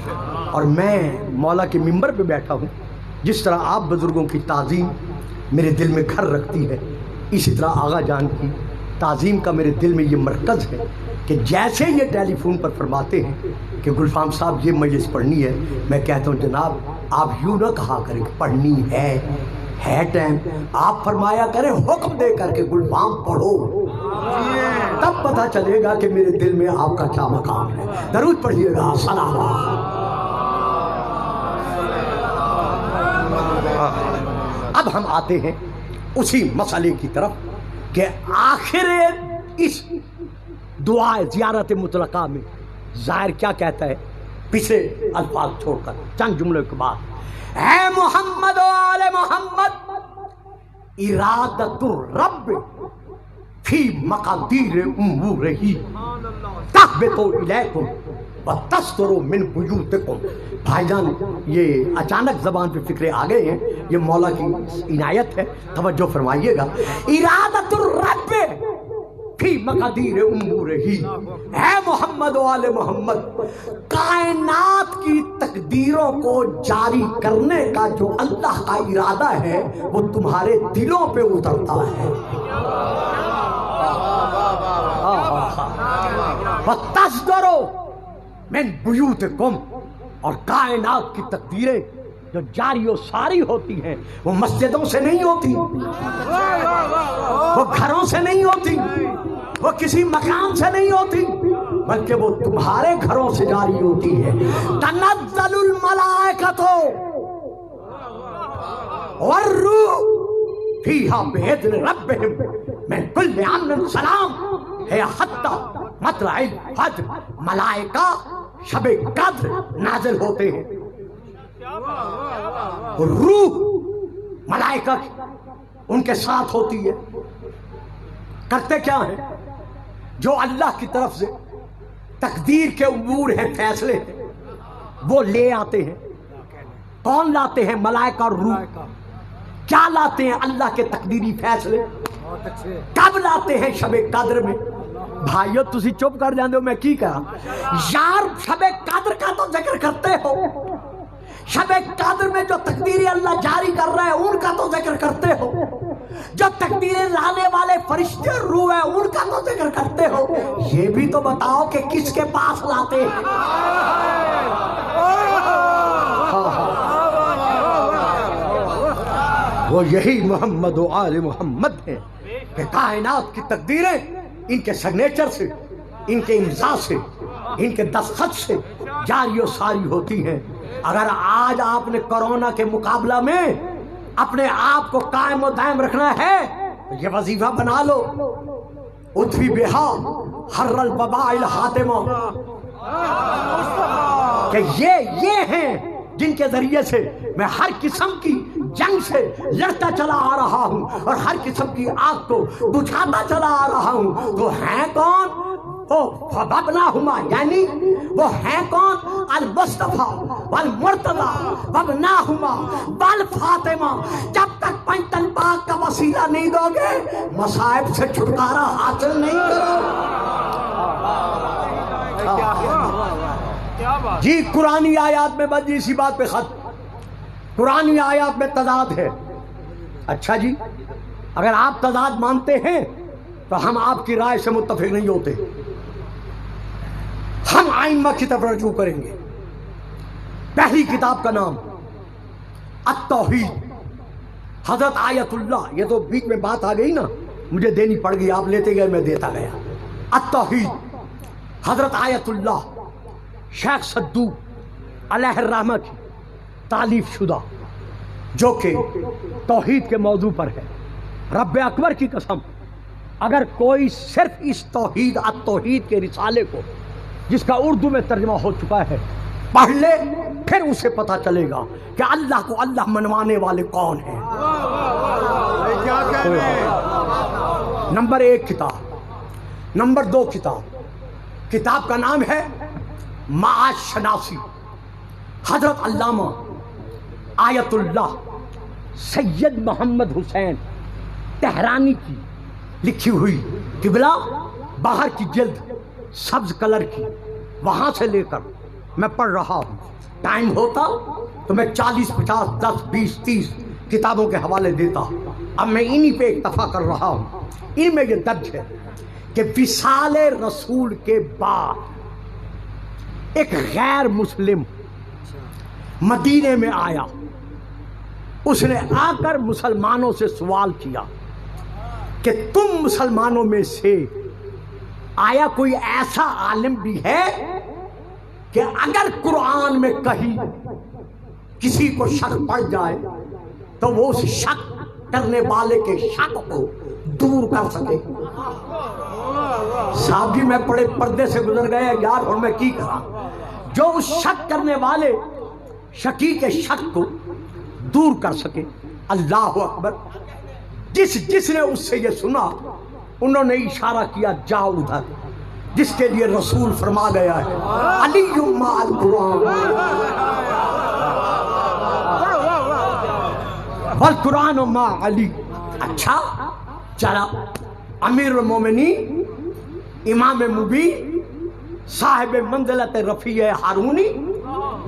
اور میں مولا کے ممبر پہ بیٹھا ہوں، جس طرح آپ بزرگوں کی تعظیم میرے دل میں گھر رکھتی ہے، اسی طرح آغا جان کی تعظیم کا میرے دل میں یہ مرکز ہے کہ جیسے یہ ٹیلی فون پر فرماتے ہیں کہ گلفام صاحب یہ مجلس پڑھنی ہے، میں کہتا ہوں جناب آپ یوں نہ کہا کریں کہ پڑھنی ہے ٹائم، آپ فرمایا کریں حکم دے کر کے گلفام پڑھو، تب پتہ چلے گا کہ میرے دل میں آپ کا کیا مقام ہے۔ درود پڑھیے گا، سلام۔ اب ہم آتے ہیں اسی مسئلے کی طرف کہ آخر اس دعا زیارت مطلقہ میں ظاہر کیا کہتا ہے، پچھلے الفاظ چھوڑ کر چند جملوں کے بعد، اے محمد و آل محمد ارادت الرب فی مقادیر امورہ تہبط الیکم وتصدر من بیوتکم۔ بھائی جان یہ اچانک زبان پہ فکرے آ گئے ہیں، یہ مولا کی عنایت ہے، توجہ فرمائیے گا۔ ارادت الرب فی مقادیر امورہ، اے محمد و آل محمد کائنات کی تقدیروں کو جاری کرنے کا جو اللہ کا ارادہ ہے وہ تمہارے دلوں پہ اترتا ہے۔ وتصدر من بیوتکم، اور کائنات کی تقدیریں جو جاری و ساری ہوتی ہیں وہ مسجدوں سے نہیں ہوتی، وہ گھروں سے نہیں ہوتی، وہ کسی مکان سے نہیں ہوتی، بلکہ وہ تمہارے گھروں سے جاری ہوتی ہے۔ تنزل الملائکۃ والروح فیہا بإذن ربہم من کل امر سلام ہے حتی مطلع الفجر۔ ملائکہ شب قدر نازل ہوتے ہیں، روح ملائکہ ان کے ساتھ ہوتی ہے، کرتے کیا ہیں؟ جو اللہ کی طرف سے تقدیر کے امور ہیں، فیصلے ہیں، وہ لے آتے ہیں۔ کون لاتے ہیں؟ ملائکہ اور روح۔ کیا لاتے ہیں؟ اللہ کے تقدیری فیصلے۔ کب لاتے ہیں؟ شب قدر میں۔ بھائیو تسی چپ کر جاندے ہو، میں کی کہا یار، شب قدر کا تو ذکر کرتے ہو، شب قدر میں جو تقدیری اللہ جاری کر رہا ہے ان کا تو ذکر کرتے ہو، جو تقدیریں لانے والے فرشتے اور روح ہیں ان کا تو ذکر کرتے ہو، یہ بھی تو بتاؤ کہ کس کے پاس لاتے ہیں؟ وہ یہی محمد و آل محمد ہیں کہ کائنات کی تقدیریں ان کے سگنیچر سے، ان کے امضاء سے، ان کے دستخط سے جاری و ساری ہوتی ہیں۔ اگر آج آپ نے کرونا کے مقابلہ میں اپنے آپ کو قائم و دائم رکھنا ہے تو یہ وظیفہ بنا لو، اطفی بہا حر الوباء الحاتمہ، کہ یہ ہیں جن کے ذریعے سے میں ہر قسم کی جنگ سے لڑتا چلا آ رہا ہوں اور ہر قسم کی آگ کو بجھاتا چلا آ رہا ہوں۔ تو ہیں کون؟ وہ فبابناہما، یعنی وہ ہیں کون؟ المصطفیٰ والمرتضیٰ وابناہما والفاطمہ۔ جب تک پنجتن پاک کا وسیلہ نہیں دو گے مصائب سے چھٹکارا حاصل نہیں کرو۔ جی قرآنی آیات میں بس اسی بات پہ خط، قرآنی آیات میں تضاد ہے۔ اچھا جی، اگر آپ تضاد مانتے ہیں تو ہم آپ کی رائے سے متفق نہیں ہوتے، ہم ائمہ کی طرف رجوع کریں گے۔ پہلی کتاب کا نام التوحید، حضرت آیت اللہ، یہ تو بیچ میں بات آ گئی نا، مجھے دینی پڑ گئی، آپ لیتے گئے میں دیتا گیا۔ التوحید حضرت آیت اللہ شیخ صدوق علیہ الرحمہ کی تالیف شدہ، جو کہ توحید کے موضوع پر ہے۔ رب اکبر کی قسم، اگر کوئی صرف اس توحید التوحید کے رسالے کو، جس کا اردو میں ترجمہ ہو چکا ہے، پڑھ لے، پھر اسے پتہ چلے گا کہ اللہ کو اللہ منوانے والے کون ہیں۔ نمبر 1 کتاب، نمبر 2 کتاب کا نام ہے معاش شناسی، حضرت علامہ آیت اللہ سید محمد حسین تہرانی کی لکھی ہوئی، قبلہ باہر کی جلد سبز کلر کی، وہاں سے لے کر میں پڑھ رہا ہوں۔ ٹائم ہوتا تو میں 40 50 10 20 30 کتابوں کے حوالے دیتا، اب میں انہی پہ اکتفا کر رہا ہوں. ان میں یہ درج ہے کہ وصال رسول کے بعد ایک غیر مسلم مدینے میں آیا. اس نے آ کر مسلمانوں سے سوال کیا کہ تم مسلمانوں میں سے آیا کوئی ایسا عالم بھی ہے کہ اگر قرآن میں کہیں کسی کو شک پڑ جائے تو وہ اس شک کرنے والے کے شک کو دور کر سکے. صاحب جی میں بڑے پردے سے گزر گئے یار, اور میں کی کرا, جو اس شک کرنے والے شکی کے شک کو دور کر سکے. اللہ اکبر. جس نے اس سے یہ سنا انہوں نے اشارہ کیا جا ادھر, جس کے لیے رسول فرما گیا ہے علی مع القرآن والقرآن مع علی. اچھا چلا, امیر المومنین امام مبین صاحب منزلت رفیع ہارونی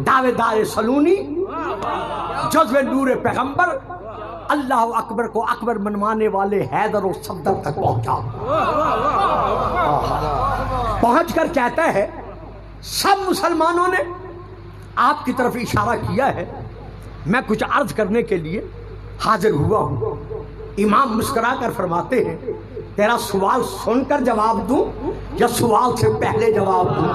دعوے دار سلونی جذب نور پیغمبر اللہ اکبر کو اکبر منوانے والے حیدر و صفدر تک پہنچا. پہنچ کر کہتا ہے سب مسلمانوں نے آپ کی طرف اشارہ کیا ہے, میں کچھ عرض کرنے کے لیے حاضر ہوا ہوں. امام مسکرا کر فرماتے ہیں تیرا سوال سن کر جواب دوں یا سوال سے پہلے جواب دوں؟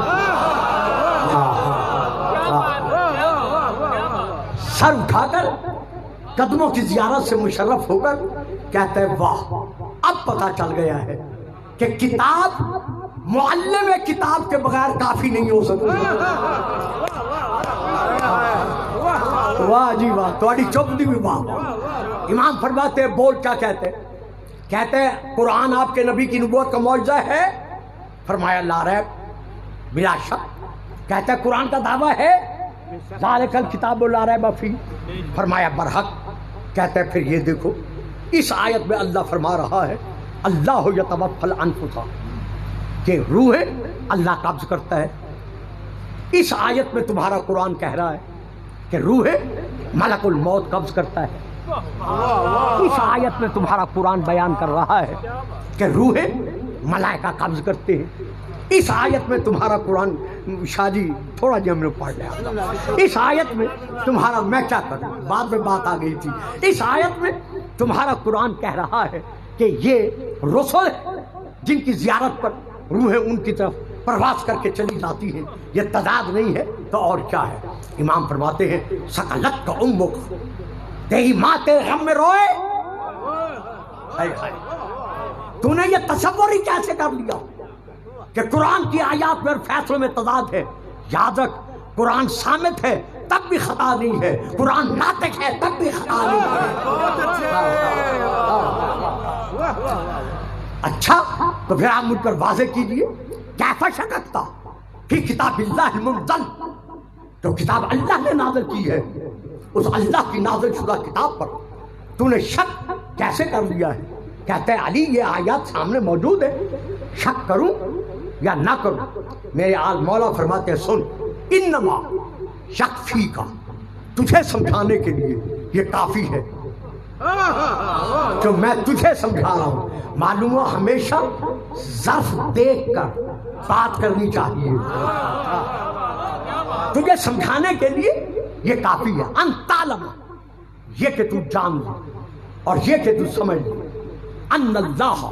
سر اٹھا کر قدموں کی زیارت سے مشرف ہو کر کہتا ہے واہ, اب پتہ چل گیا ہے کہ کتاب معلم کتاب کے بغیر کافی نہیں ہو سکتی. واہ جی واہ, تھوڑی چپ دی بھی واہ. امام فرماتے ہیں بول کیا کہتے ہیں قرآن آپ کے نبی کی نبوت کا معجزہ ہے؟ فرمایا لا ریب, بلا شک. کہتا ہے قرآن کا دعویٰ ہے ذالک الکتاب لا ریب فیہ, فرمایا برحق. کہتا ہے پھر یہ دیکھو اس آیت میں اللہ فرما رہا ہے اللہ یتوفی الانفس, کہ روح اللہ قبض کرتا ہے. اس آیت میں تمہارا قرآن کہہ رہا ہے کہ روح ملک الموت قبض کرتا ہے. اس آیت میں تمہارا قرآن بیان کر رہا ہے کہ روح ملائکہ قبض کرتے ہیں. اس آیت میں تمہارا قرآن, شاہ جی تھوڑا جی ہم نے پڑھ لیا, اس آیت میں تمہارا, میں کیا کروں بعد میں بات آ گئی تھی, اس آیت میں تمہارا قرآن کہہ رہا ہے کہ یہ رسول جن کی زیارت پر روحیں ان کی طرف پرواز کر کے چلی جاتی ہیں, یہ تضاد نہیں ہے تو اور کیا ہے؟ امام فرماتے ہیں سکلت کا امک, تیری ماں تیرے غم میں روئے. تو نے یہ تصور ہی کیسے کر لیا کہ قرآن کی آیات میں اور فیصلوں میں تضاد ہے؟ یاد رکھ قرآن صامت ہے تب بھی خطا نہیں ہے, قرآن ناطق ہے تب بھی خطا نہیں ہے. اچھا تو پھر آپ مجھ پر واضح کیجئے کیف شککتا فی کتاب اللہ المنزل, جو کتاب اللہ نے نازل کی ہے اس اللہ کی نازل شدہ کتاب پر تو نے شک کیسے کر لیا ہے؟ کہتے ہیں علی یہ آیات سامنے موجود ہے, شک کروں یا نہ کروں؟ میرے آل مولا فرماتے ہیں سن, انما یکفی کا, تجھے سمجھانے کے لیے یہ کافی ہے جو میں تجھے سمجھا رہا ہوں. معلوم ہو ہمیشہ ظرف دیکھ کر بات کرنی چاہیے. تجھے سمجھانے کے لیے یہ کافی ہے. انت تعلم, یہ کہ تو جان لے اور یہ کہ تو سمجھ لے, ان اللہ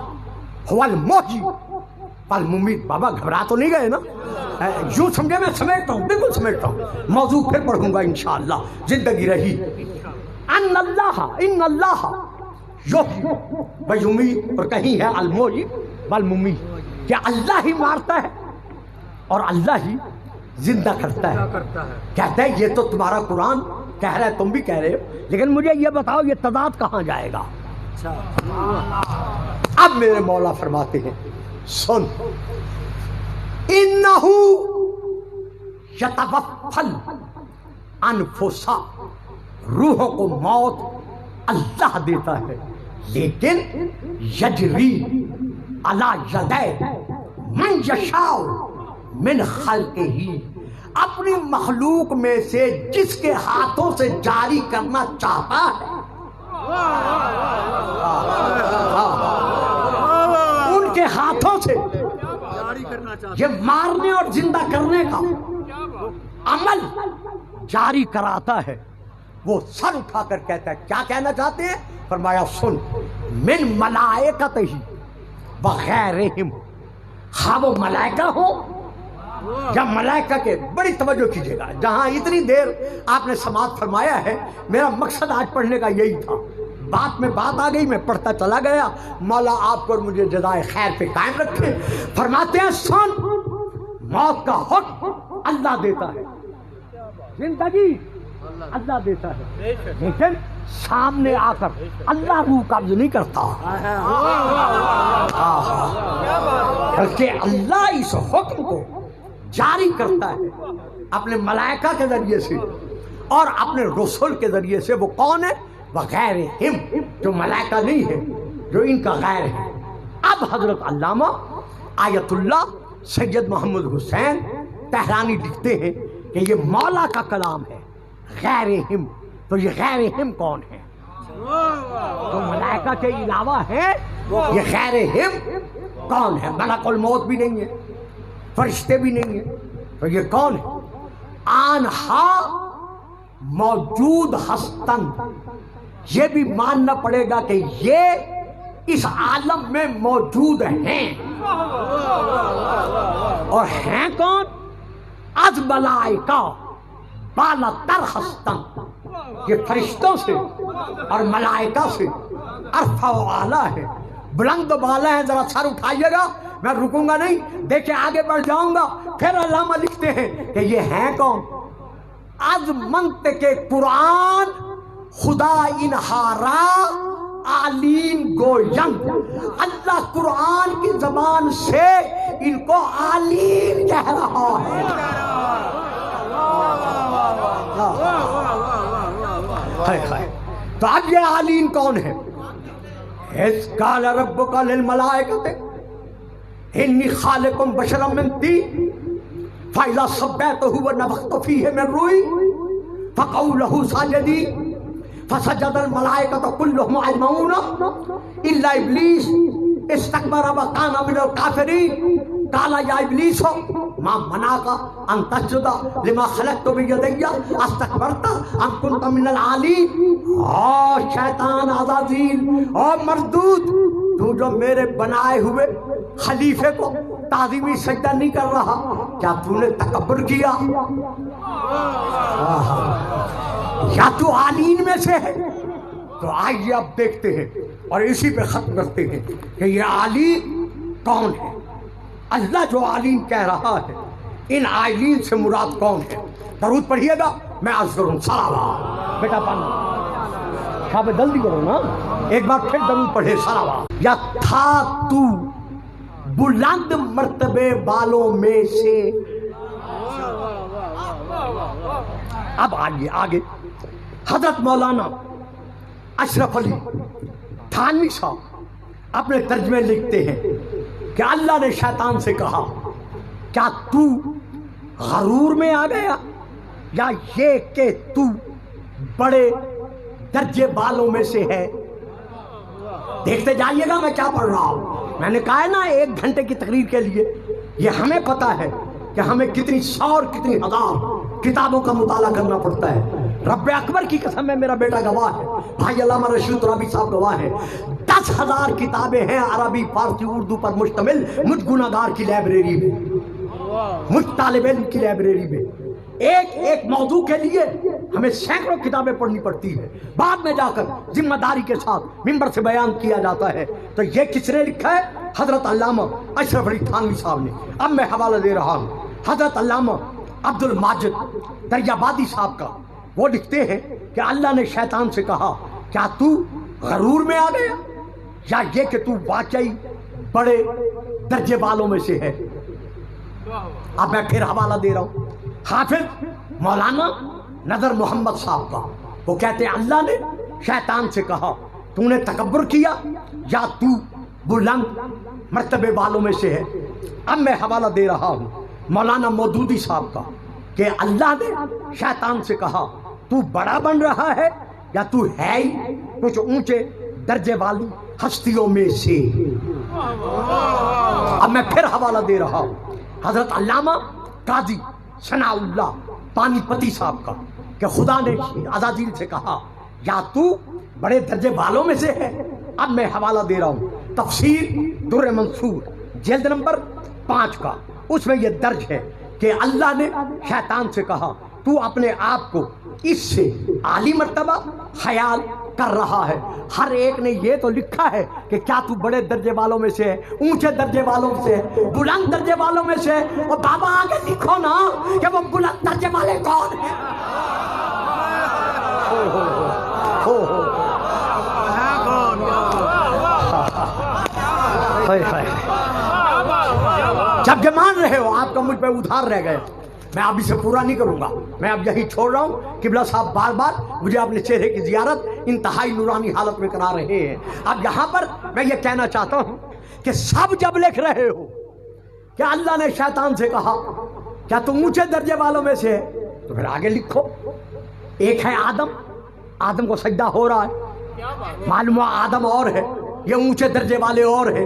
هو المحیی والممیت. بابا گھبرا تو نہیں گئے نا؟ یوں سمجھے میں سمیٹتا ہوں, بالکل سمیٹتا ہوں, موضوع پھر پڑھوں گا انشاءاللہ زندگی رہی. ان اللہ یحیی ویمیت, اور کہیں ہے المحیی والممیت, کہ اللہ ہی مارتا ہے اور اللہ ہی زندہ کرتا ہے. کہتا ہے یہ تو تمہارا قرآن کہہ رہا ہے, تم بھی کہہ رہے ہو, لیکن مجھے یہ بتاؤ یہ تضاد کہاں جائے گا؟ اب میرے مولا فرماتے ہیں سن, انہو یتوفی الانفس, روحوں کو موت اللہ دیتا ہے, لیکن یجری علی یدی من یشاء من خلقہ, اپنی مخلوق میں سے جس کے ہاتھوں سے جاری کرنا چاہتا ہے. یہ مارنے اور زندہ کرنے کا عمل جاری کراتا ہے، وہ سر اٹھا کر کہتا ہے کیا کہنا چاہتے ہیں؟ فرمایا سن، من ملائکتہ وغیرہم، خواہ وہ ملائکہ ہوں یا ملائکہ کے، بڑی توجہ کیجیے گا، جہاں اتنی دیر آپ نے سماعت فرمایا ہے، میرا مقصد آج پڑھنے کا یہی تھا، بات میں بات آ گئی، میں پڑھتا چلا گیا، مولا آپ کو اور مجھے جزائے خیر پہ قائم رکھے۔ فرماتے ہیں سن، موت کا حکم اللہ دیتا ہے، زندگی اللہ دیتا ہے، لیکن سامنے آ کر اللہ روح قبض نہیں کرتا، بلکہ اللہ اس حکم کو جاری کرتا ہے اپنے ملائکہ کے ذریعے سے اور اپنے رسول کے ذریعے سے۔ وہ کون ہے؟ وغیرہم، جو ملائکہ نہیں ہے، جو ان کا غیر ہے۔ اب حضرت علامہ آیت اللہ سید محمد حسین تہرانی لکھتے ہیں کہ یہ مولا کا کلام ہے، غیرہم، تو یہ غیرہم کون ہے؟ جو ملائکہ کے علاوہ ہے، یہ غیرہم کون ہے؟ ملک الموت بھی نہیں ہے، فرشتے بھی نہیں ہیں، تو یہ کون ہے؟ آنہا موجود ہستن، یہ بھی ماننا پڑے گا کہ یہ اس عالم میں موجود ہیں، اور ہیں کون؟ از ملائکہ بالا تر ہستن، یہ فرشتوں سے اور ملائکہ سے عرفہ و اعلیٰ ہے، بلند و بالا ہے۔ ذرا سر اٹھائیے گا، میں رکوں گا نہیں، دیکھیں آگے بڑھ جاؤں گا۔ پھر علامہ لکھتے ہیں کہ یہ ہیں کون؟ از منطق قرآن خدا انہارا عالین گوینگ، اللہ قرآن کی زبان سے ان کو عالین کہہ رہا ہے۔ تو اب یہ عالین کون ہے؟ اذ قال ربک للملائکۃ انی خالق بشرا من طین فاذا صبیتہ ونفخت فیہ من روحی فقعوا لہ ساجدین فسجد الملائکۃ کلہم اجمعون الا ابلیس استکبر وکان من الکافرین قال یا ابلیس ما منعک ان تسجد لما خلقت بیدی استکبرت ام کنت من العالین؟ او شیطان عزازیل، او مردود، تو جو میرے بنائے ہوئے خلیفے کو تعظیمی سجدہ نہیں کر رہا، کیا تو نے تکبر کیا؟ یا تو عالین میں سے ہے؟ تو آئیے اب دیکھتے ہیں اور اسی پہ ختم کرتے ہیں کہ یہ عالین کون ہے۔ اللہ جو عالین کہہ رہا ہے، ان عالین سے مراد کون ہے؟ درود پڑھیے گا، میں عرض کروں صلوات۔ بیٹا پڑھنا، شاہ جلدی کرو نا، ایک بار پھر درود پڑھے صلوات۔ یا تھا تو بلند مرتبے والوں میں سے۔ اب آئیے آگے، حضرت مولانا اشرف علی تھانوی صاحب اپنے ترجمے لکھتے ہیں کہ اللہ نے شیطان سے کہا کیا تو غرور میں آ گیا، یا یہ کہ تو بڑے درجے والوں میں سے ہے؟ دیکھتے جائیے گا میں کیا پڑھ رہا ہوں۔ میں نے کہا ہے نا 1 گھنٹے کی تقریر کے لیے یہ ہمیں پتہ ہے کہ ہمیں کتنی 100 اور کتنی 1000 کتابوں کا مطالعہ کرنا پڑتا ہے۔ رب اکبر کی قسم ہے، میرا بیٹا گواہ ہے، بھائی علامہ رشید ترابی صاحب گواہ ہے، 10,000 کتابیں ہیں عربی فارسی اردو پر مشتمل مجھ گناہگار کی لائبریری میں، مجھ طالب علم کی لائبریری میں۔ ایک موضوع کے لیے ہمیں سینکڑوں کتابیں پڑھنی پڑتی ہے، بعد میں جا کر ذمہ داری کے ساتھ ممبر سے بیان کیا جاتا ہے۔ تو یہ کس نے لکھا ہے؟ حضرت علامہ اشرف علی تھانوی صاحب نے۔ اب میں حوالہ دے رہا ہوں حضرت علامہ عبد الماجد دریابادی صاحب کا، وہ لکھتے ہیں کہ اللہ نے شیطان سے کہا کیا تو غرور میں آ گیا، یا یہ کہ تو واقعی بڑے درجے والوں میں سے ہے؟ اب میں پھر حوالہ دے رہا ہوں حافظ مولانا نظر محمد صاحب کا، وہ کہتے ہیں اللہ نے شیطان سے کہا تو نے تکبر کیا یا تو بلند مرتبے والوں میں سے ہے؟ اب میں حوالہ دے رہا ہوں مولانا مودودی صاحب کا کہ اللہ نے شیطان سے کہا تو بڑا بن رہا ہے یا تو ہے ہی کچھ اونچے درجے والی ہستیوں میں سے؟ اب میں پھر حوالہ دے رہا ہوں حضرت علامہ قاضی ثناء اللہ پانی پتی صاحب کا کہ خدا نے عزازیل سے کہا یا تو بڑے درجے والوں میں سے ہے. اب میں حوالہ دے رہا ہوں تفسیر در منصور جلد نمبر 5 کا. اس میں یہ درج ہے کہ اللہ نے شیطان سے کہا تو اپنے آپ کو اس سے عالی مرتبہ خیال کر رہا ہے. ہر ایک نے یہ تو لکھا ہے کہ کیا تو بڑے درجے والوں میں سے ہے, اونچے درجے والوں سے ہے, بلند درجے والوں میں سے ہے. اور بابا آگے لکھو نا کہ وہ بلند درجے والے کون ہیں. جب کہ مان رہے ہو آپ کا مجھ پہ ادھار رہ گئے, میں اب اسے پورا نہیں کروں گا, میں اب یہی چھوڑ رہا ہوں. قبلہ صاحب بار بار مجھے اپنے چہرے کی زیارت انتہائی نورانی حالت میں کرا رہے ہیں. اب یہاں پر میں یہ کہنا چاہتا ہوں کہ سب جب لکھ رہے ہو کہ اللہ نے شیطان سے کہا کیا تم اونچے درجے والوں میں سے ہے, تو پھر آگے لکھو. ایک ہے آدم, آدم کو سجدہ ہو رہا ہے, معلوم ہوا آدم اور ہے, یہ اونچے درجے والے اور ہے.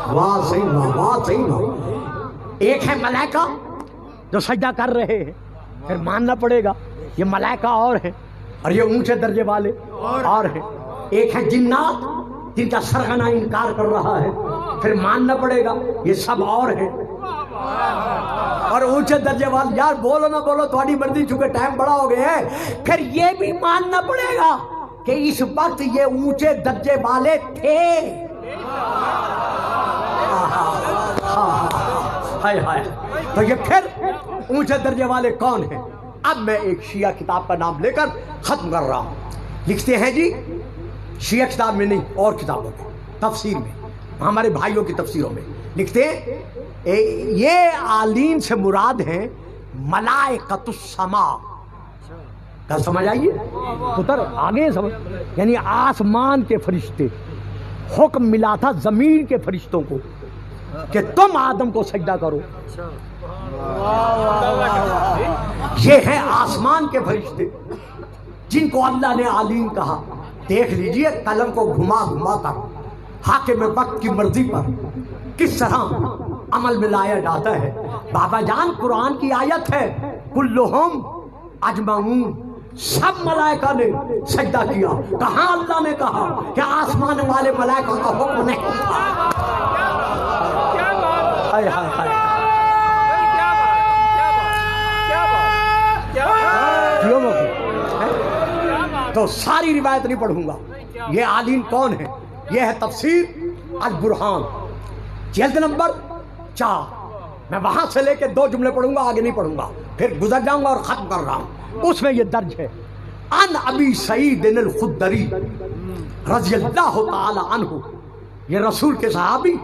واہ صحیح واہ واہ صحیح واہ. ایک ہے ملائکہ جو سجدہ کر رہے ہیں, پھر ماننا پڑے گا یہ ملائکہ اور ہے اور یہ اونچے درجے والے اور ہیں. ایک ہے جنات جن کا سرغنہ انکار کر رہا ہے, پھر ماننا پڑے گا یہ سب اور ہیں اور اونچے درجے والے. یار بولو نہ بولو تھوڑی مرضی, چونکہ ٹائم بڑا ہو گیا ہے. پھر یہ بھی ماننا پڑے گا کہ اس وقت یہ اونچے درجے والے تھے. ہائے ہائے. تو یہ پھر اونچے درجے والے کون ہیں؟ اب میں ایک شیعہ کتاب کا نام لے کر ختم کر رہا ہوں. لکھتے ہیں جی شیعہ کتاب میں نہیں اور کتابوں میں, تفسیر میں, ہمارے بھائیوں کی تفسیروں میں لکھتے ہیں یہ عالین سے مراد ہیں ملائکۃ السماء. کیا سمجھ آئیے پتر آگے سمجھ, یعنی آسمان کے فرشتے. حکم ملا تھا زمین کے فرشتوں کو کہ تم آدم کو سجدہ کرو. یہ ہیں آسمان کے فرشتے جن کو اللہ نے عالین کہا. دیکھ لیجئے قلم کو گھما گھما کر حاکم وقت کی مرضی پر کس طرح عمل میں لایا جاتا ہے. بابا جان قرآن کی آیت ہے کلہم اجمعون, سب ملائکہ نے سجدہ کیا. کہاں اللہ نے کہا کہ آسمان والے ملائکہ کا حکم نہیں تھا. ہائے ہائے ہائے. تو ساری روایت نہیں پڑھوں گا. یہ عالین کون ہے؟ یہ ہے تفسیر البرہان جلد نمبر 4. میں وہاں سے لے کے 2 جملے پڑھوں گا, آگے نہیں پڑھوں گا, پھر گزر جاؤں گا اور ختم کر رہا ہوں. اس میں یہ درج ہے ان ابی سعید الخدری رضی اللہ تعالی عنہ, یہ رسول کے صحابی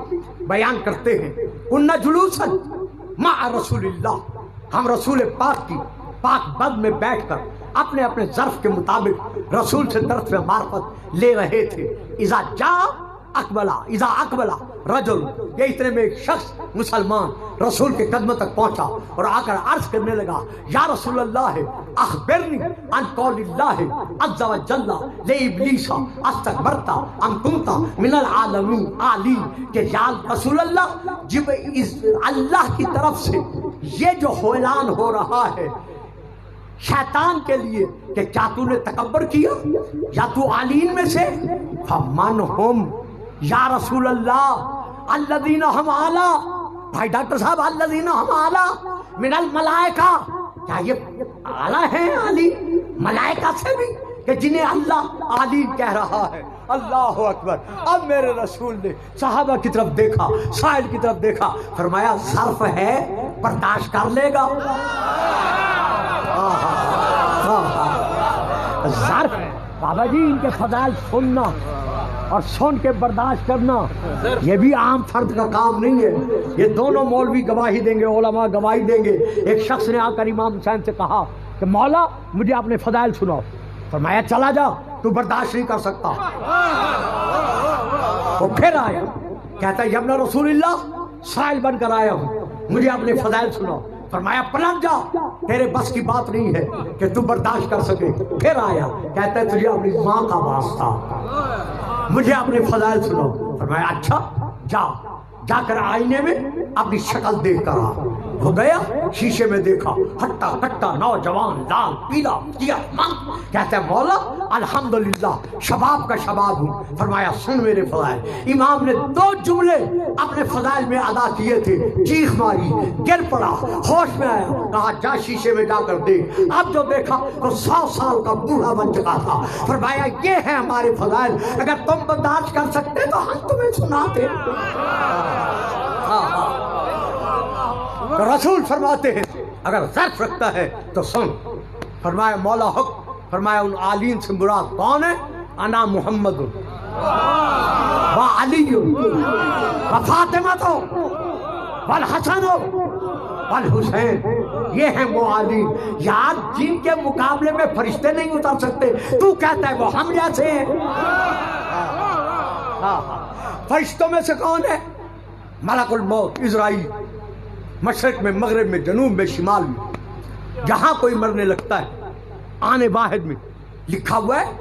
بیان کرتے ہیں کننا جلوسا مع رسول اللہ, ہم رسول پاک کی پاک بد میں بیٹھ کر اپنے اپنے ظرف کے مطابق رسول سے طرف میں معرفت لے رہے تھے. اذا اقبلا رجل, یہ اتنے میں ایک شخص مسلمان رسول کے قدموں تک پہنچا اور آ کر عرض کرنے لگا یا رسول اللہ اخبرنی عن قول اللہ عز وجل لابلیس استکبرت ام کنت من العالمین عالین, کہ یا رسول اللہ جب اللہ کی طرف سے یہ جو اعلان ہو رہا ہے شیطان کے لیے کہ کیا تو نے تکبر کیا یا تو عالین میں سے, فمن ہم یا رسول اللہ الذین ہم اعلیٰ. بھائی ڈاکٹر صاحب الذین ہم اعلیٰ من الملائکہ, کیا یہ اعلیٰ ہیں علی ملائکہ سے بھی کہ جنہیں اللہ عالین کہہ رہا ہے. اللہ اکبر. اب میرے رسول نے صحابہ کی طرف دیکھا, سائل کی طرف دیکھا, فرمایا ظرف ہے برداشت کر لے گا. ظرف بابا جی ان کے فضائل سننا اور سن کے برداشت کرنا یہ بھی عام فرد کا کام نہیں ہے. یہ دونوں مولوی گواہی دیں گے, علماء گواہی دیں گے. ایک شخص نے آ کر امام حسین سے کہا کہ مولا مجھے اپنے فضائل سناؤ. فرمایا چلا جا, تو برداشت نہیں کر سکتا. وہ پھر آیا, کہتا ہے ابن رسول اللہ سائل بن کر آیا ہوں, مجھے اپنے فضائل سناؤ. فرمایا پلٹ جا, تیرے بس کی بات نہیں ہے کہ تو برداشت کر سکے. پھر آیا, کہتا ہے تجھے اپنی ماں کا واسطہ, مجھے اپنے فضائل سناؤ. فرمایا اچھا جا, جا کر آئینے میں اپنی شکل دیکھ کر آ. وہ گیا شیشے میں دیکھا ہٹا کٹا نوجوان لال پیلا کیا من. کہتا ہے مولا الحمدللہ شباب کا شباب ہوں. فرمایا سن میرے فضائل. امام نے 2 جملے اپنے فضائل میں ادا کیے تھے. چیخ ماری, گر پڑا, ہوش میں آیا, کہا جا شیشے میں جا کر دیکھ. اب جو دیکھا تو 100 سال کا بوڑھا بن چکا تھا. فرمایا یہ ہے ہمارے فضائل, اگر تم برداشت کر سکتے تو ہم تمہیں سناتے. تو رسول فرماتے ہیں اگر ظرف رکھتا ہے تو سن. فرمایا مولا حق. فرمایا ان عالین سے مراد کون ہے؟ انا محمد و علی و فاطمہ والحسن والحسین. یہ ہیں وہ عالین یاد جن کے مقابلے میں فرشتے نہیں اتر سکتے. تو کہتا ہے وہ ہم جیسے ہیں. فرشتوں میں سے کون ہے؟ ملک الموت اسرائیل. مشرق میں, مغرب میں, جنوب میں, شمال میں, جہاں کوئی مرنے لگتا ہے آنے واحد میں لکھا ہوا ہے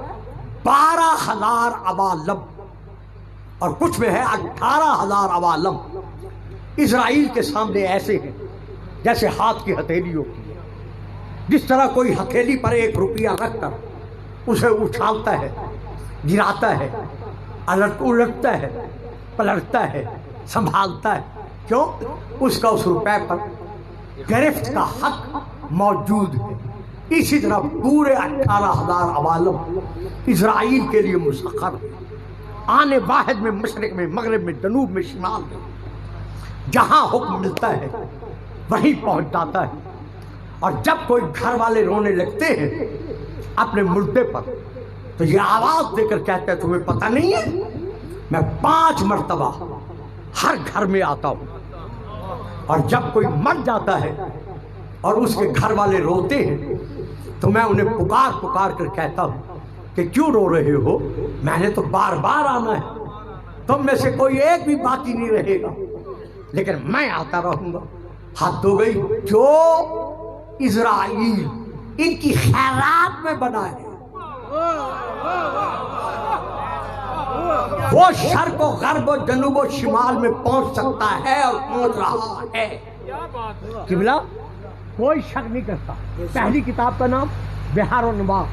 12,000 عوالم, اور کچھ میں ہے 18,000 عوالم. اسرائیل کے سامنے ایسے ہیں جیسے ہاتھ کی ہتھیلی ہوتی ہے. جس طرح کوئی ہتھیلی پر 1 روپیہ رکھ کر اسے اچھالتا ہے, گراتا ہے, الٹتا ہے, پلٹتا ہے, سنبھالتا ہے. کیوں؟ اس کا اس روپے پر گرفت کا حق موجود ہے. اسی طرح پورے 18,000 عوالم اسرائیل کے لیے مسخر ہے. آنے واحد میں, مشرق میں, مغرب میں, جنوب میں, شمال میں, جہاں حکم ملتا ہے وہیں پہنچ جاتا ہے. اور جب کوئی گھر والے رونے لگتے ہیں اپنے مردے پر تو یہ آواز دے کر کہتے ہیں تمہیں پتہ نہیں ہے میں 5 مرتبہ ہر گھر میں آتا ہوں. اور جب کوئی مر جاتا ہے اور اس کے گھر والے روتے ہیں تو میں انہیں پکار پکار کر کہتا ہوں کہ کیوں رو رہے ہو؟ میں نے تو بار بار آنا ہے, تم میں سے کوئی ایک بھی باقی نہیں رہے گا, لیکن میں آتا رہوں گا. حد ہو گئی. جو اسرائیل ان کی خیرات میں بنا ہے وہ شرق و غرب و جنوب و شمال میں پہنچ سکتا ہے اور پہنچ رہا ہے. قبلہ کوئی شک نہیں کرتا. پہلی کتاب کا نام بہار النوار,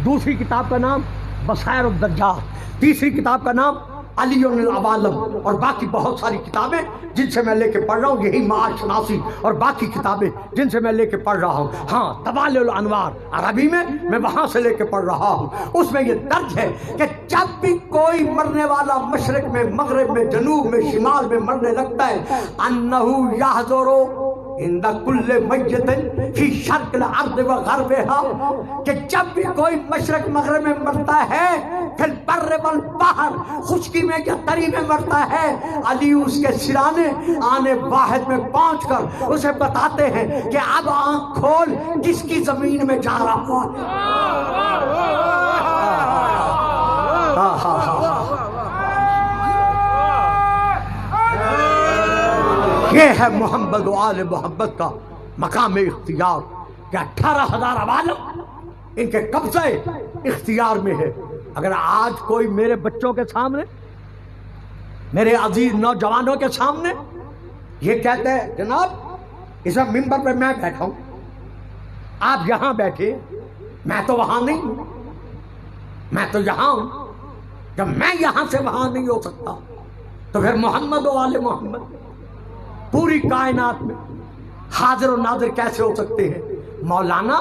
دوسری کتاب کا نام بصائر الدجال, تیسری کتاب کا نام علی العوالم, اور باقی بہت ساری کتابیں جن سے میں لے کے پڑھ رہا ہوں, یہی معاد شناسی اور باقی کتابیں جن سے میں لے کے پڑھ رہا ہوں. ہاں طوالع الانوار عربی میں وہاں سے لے کے پڑھ رہا ہوں. اس میں یہ درج ہے کہ جب بھی کوئی مرنے والا مشرق میں, مغرب میں, جنوب میں, شمال میں مرنے لگتا ہے انہو یحضر عند کل میت فی شرق الارض و غربها, کہ جب بھی کوئی مشرق مغرب میں مرتا ہے پھر بر والبحر, خشکی میں یا تری میں مرتا ہے, علی اس کے سرانے آنے واحد میں پہنچ کر اسے بتاتے ہیں کہ اب آنکھ کھول جس کی زمین میں جا رہا ہے. یہ ہے محمد و آل محمد کا مقام اختیار کہ 18,000 عوالم ان کے قبضہ اختیار میں ہے. اگر آج کوئی میرے بچوں کے سامنے, میرے عزیز نوجوانوں کے سامنے یہ کہتا ہے جناب اس ممبر پہ میں بیٹھا ہوں, آپ یہاں بیٹھے, میں تو وہاں نہیں ہوں, میں تو یہاں ہوں, جب میں یہاں سے وہاں نہیں ہو سکتا تو پھر محمد و آل محمد پوری کائنات میں حاضر و ناظر کیسے ہو سکتے ہیں؟ مولانا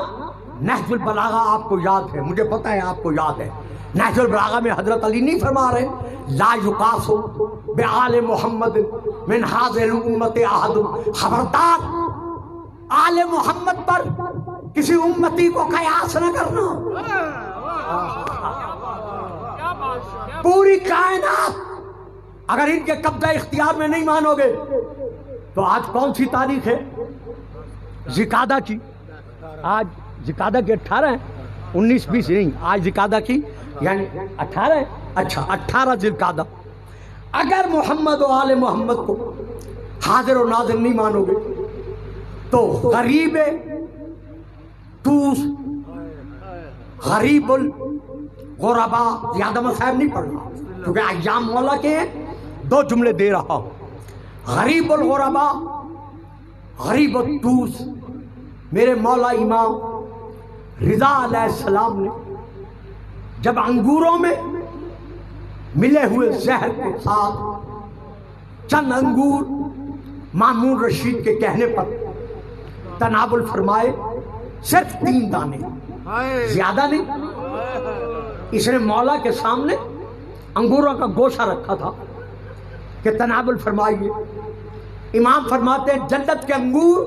نہج البلاغہ آپ کو یاد ہے, مجھے پتہ ہے آپ کو یاد ہے. نہج البلاغہ میں حضرت علی نہیں فرما رہے لا یقاس بآل محمد من هذه الامت احد, خبردار آل محمد پر کسی امتی کو قیاس نہ کرنا. پوری کائنات اگر ان کے قبضہ اختیار میں نہیں مانو گے تو آج کون سی تاریخ ہے؟ ذوالقعدہ کی. آج ذوالقعدہ کی 18 ہے, 19 20 نہیں, آج ذوالقعدہ کی یعنی 18 ہے. اچھا 18 ذوالقعدہ. اگر محمد و آل محمد کو حاضر و ناظر نہیں مانو گے تو غریب توس, غریب الغربا, زیادہ مصائب نہیں پڑھنا کیونکہ ایام مولا کے ہیں. 2 جملے دے رہا ہوں. غریب الغربا غریب الطوس میرے مولا امام رضا علیہ السلام نے جب انگوروں میں ملے ہوئے زہر کے ساتھ چند انگور مامون رشید کے کہنے پر تناول فرمائے، صرف 3 دانے، زیادہ نہیں۔ اس نے مولا کے سامنے انگوروں کا گوشہ رکھا تھا کہ تناول فرمائیے۔ امام فرماتے ہیں جنت کے انگور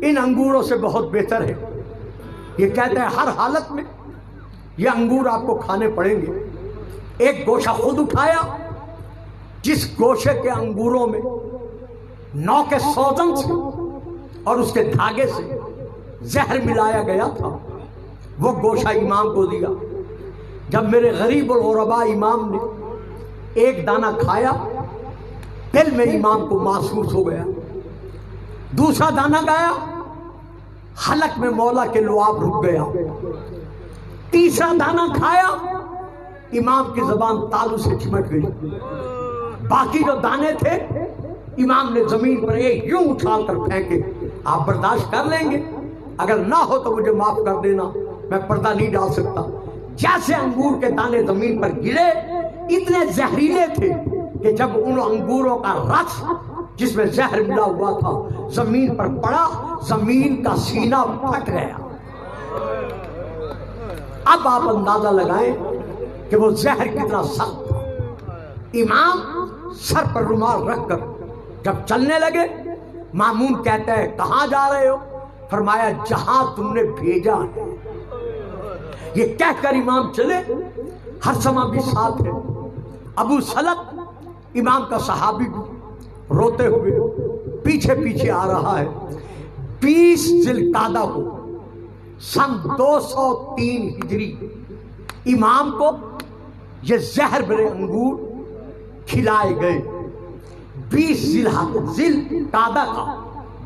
ان انگوروں سے بہت بہتر ہے۔ یہ کہتے ہیں ہر حالت میں یہ انگور آپ کو کھانے پڑیں گے۔ ایک گوشہ خود اٹھایا، جس گوشے کے انگوروں میں 9 کے سوزن سے اور اس کے دھاگے سے زہر ملایا گیا تھا، وہ گوشہ امام کو دیا۔ جب میرے غریب الغربا امام نے ایک دانہ کھایا، دل میں امام کو محسوس ہو گیا۔ دوسرا دانہ گیا، حلق میں مولا کے لعاب رک گیا۔ تیسرا دانہ کھایا، امام کی زبان تالو سے چمٹ گئی۔ باقی جو دانے تھے امام نے زمین پر ایک یوں اٹھا کر پھینکے۔ آپ برداشت کر لیں گے؟ اگر نہ ہو تو مجھے معاف کر دینا، میں پردہ نہیں ڈال سکتا۔ جیسے انگور کے دانے زمین پر گرے، اتنے زہریلے تھے کہ جب ان انگوروں کا رس جس میں زہر ملا ہوا تھا زمین پر پڑا، زمین کا سینہ پھٹ گیا۔ اب آپ اندازہ لگائیں کہ وہ زہر کتنا سخت تھا۔ امام سر پر رومال رکھ کر جب چلنے لگے، مامون کہتا ہے کہاں جا رہے ہو؟ فرمایا جہاں تم نے بھیجا ہے۔ یہ کہہ کر امام چلے، ہرسمہ بھی ساتھ ہے۔ ابو سلط امام کا صحابی روتے ہوئے پیچھے پیچھے آ رہا ہے۔ 20 ذی القعدہ کو سن 203 ہجری امام کو یہ زہر بھرے انگور کھلائے گئے۔ 20 ذی القعدہ کا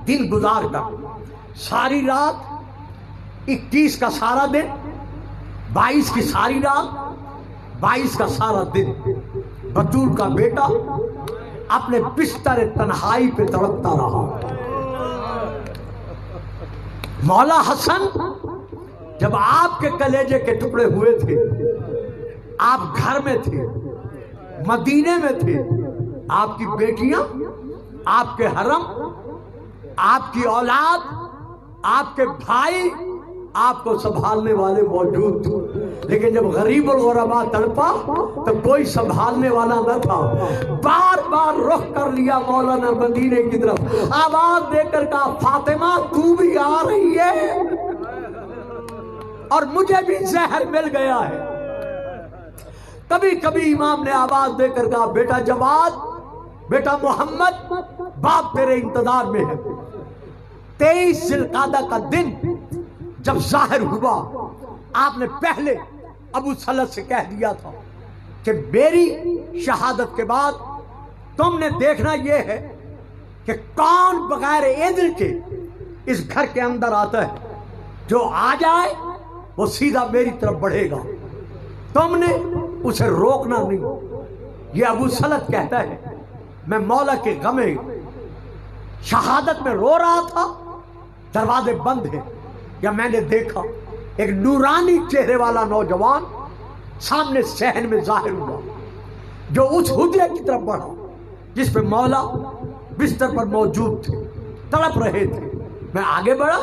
دن گزار کر ساری رات، 21 کا سارا دن، 22 کی ساری رات، 22 کا سارا دن بطور کا بیٹا اپنے بستر تنہائی پہ تڑپتا رہا۔ مولا حسن جب آپ کے کلیجے کے ٹکڑے ہوئے تھے، آپ گھر میں تھے، مدینے میں تھے، آپ کی بیٹیاں، آپ کے حرم، آپ کی اولاد، آپ کے بھائی آپ کو سنبھالنے والے موجود تھے، لیکن جب غریب الغربا تڑپا تو کوئی سنبھالنے والا نہ تھا۔ بار بار رخ کر لیا مولانا مدینے کی طرف، آواز دے کر کہا فاطمہ تو بھی آ رہی ہے اور مجھے بھی زہر مل گیا ہے۔ کبھی کبھی امام نے آواز دے کر کہا بیٹا جواد، بیٹا محمد، باپ تیرے انتظار میں ہے۔ 23 ذی القعدہ کا دن جب ظاہر ہوا، آپ نے پہلے ابو سلط سے کہہ دیا تھا کہ میری شہادت کے بعد تم نے دیکھنا یہ ہے کہ کون بغیر اذن کے اس گھر کے اندر آتا ہے، جو آ جائے وہ سیدھا میری طرف بڑھے گا، تم نے اسے روکنا نہیں۔ یہ ابو سلط کہتا ہے میں مولا کے غم شہادت میں رو رہا تھا، دروازے بند ہیں، یا میں نے دیکھا ایک نورانی چہرے والا نوجوان سامنے صحن میں ظاہر ہوا، جو اس حجرے کی طرف بڑھا جس پہ مولا بستر پر موجود تھے، تڑپ رہے تھے۔ میں آگے بڑھا،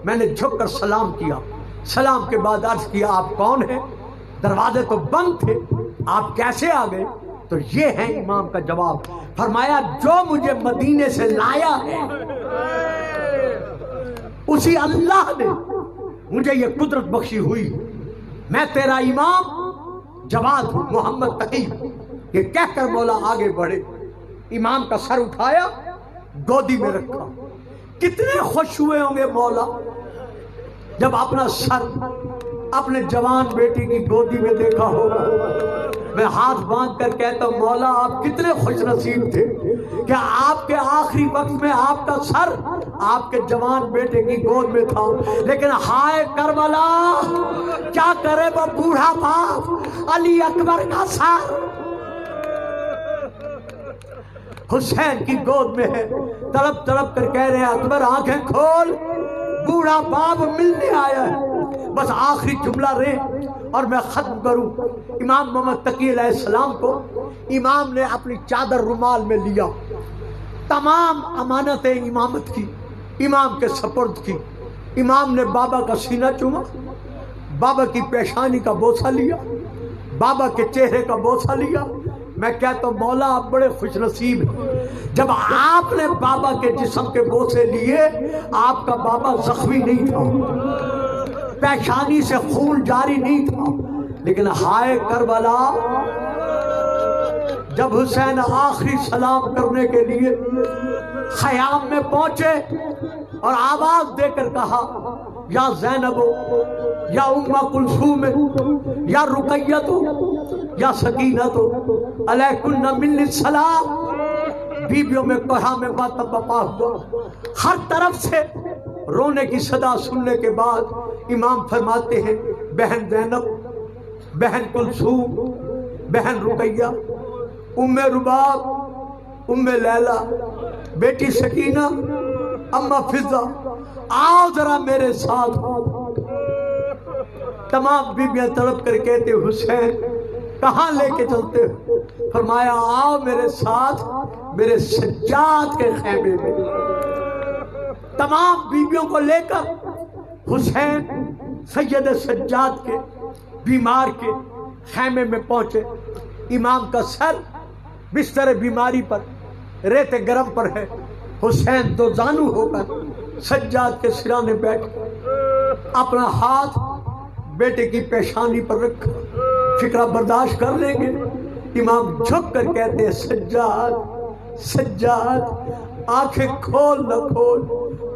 میں نے جھک کر سلام کیا، سلام کے بعد عرض کیا آپ کون ہیں؟ دروازے تو بند تھے، آپ کیسے آ گئے؟ تو یہ ہے امام کا جواب۔ فرمایا جو مجھے مدینے سے لایا ہے اسی اللہ نے مجھے یہ قدرت بخشی ہوئی، میں تیرا امام جواد ہوں، محمد تقی۔ یہ کہہ کر مولا آگے بڑھے، امام کا سر اٹھایا، گودی میں رکھا۔ کتنے خوش ہوئے ہوں گے مولا جب اپنا سر اپنے جوان بیٹی کی گودی میں دیکھا ہوگا۔ میں ہاتھ باندھ کر کہتا ہوں مولا آپ کتنے خوش نصیب تھے کہ آپ کے آخری وقت میں آپ کا سر آپ کے جوان بیٹے کی گود میں تھا، لیکن ہائے کربلا کیا کرے وہ بوڑھا باپ علی اکبر کا سر۔ حسین کی گود میں ہے، تڑپ تڑپ کر کہہ رہے ہیں اکبر آنکھیں کھول، بوڑھا باپ ملنے آیا ہے۔ بس آخری جملہ رہے اور میں ختم کروں۔ امام محمد تقی علیہ السلام کو امام نے اپنی چادر رومال میں لیا، تمام امانتیں امامت کی امام کے سپرد کی۔ امام نے بابا کا سینہ چوما، بابا کی پیشانی کا بوسہ لیا، بابا کے چہرے کا بوسہ لیا۔ میں کہتا ہوں مولا آپ بڑے خوش نصیب ہیں، جب آپ نے بابا کے جسم کے بوسے لیے، آپ کا بابا زخمی نہیں تھا، پیشانی سے خون جاری نہیں تھا، لیکن ہائے کربلا، جب حسین آخری سلام کرنے کے لیے خیام میں پہنچے اور آواز دے کر کہا یا زینب یا ام کلثوم یا رقیہ یا سکینہ علیکن منی السلام، بیویوں میں کوہا میں ماتم بپا ہوا۔ ہر طرف سے رونے کی صدا سننے کے بعد امام فرماتے ہیں بہن زینب، بہن کلثوم، بہن رقیہ، ام رباب، ام لیلہ، بیٹی سکینہ، اماں فضہ، آؤ ذرا میرے ساتھ۔ تمام بیویاں تڑپ کر کہتے حسین کہاں لے کے چلتے ہو؟ فرمایا آؤ میرے ساتھ میرے سجاد کے خیمے میں۔ تمام بیویوں کو لے کر حسین سید سجاد کے بیمار کے خیمے میں پہنچے۔ امام کا سر بستر بیماری پر ریت گرم پر ہے، حسین دو زانو ہو کر سجاد کے سرانے بیٹھ اپنا ہاتھ بیٹے کی پیشانی پر رکھا، فکرہ برداشت کر لیں گے۔ امام جھک کر کہتے ہیں سجاد، سجاد آنکھیں کھول نہ کھول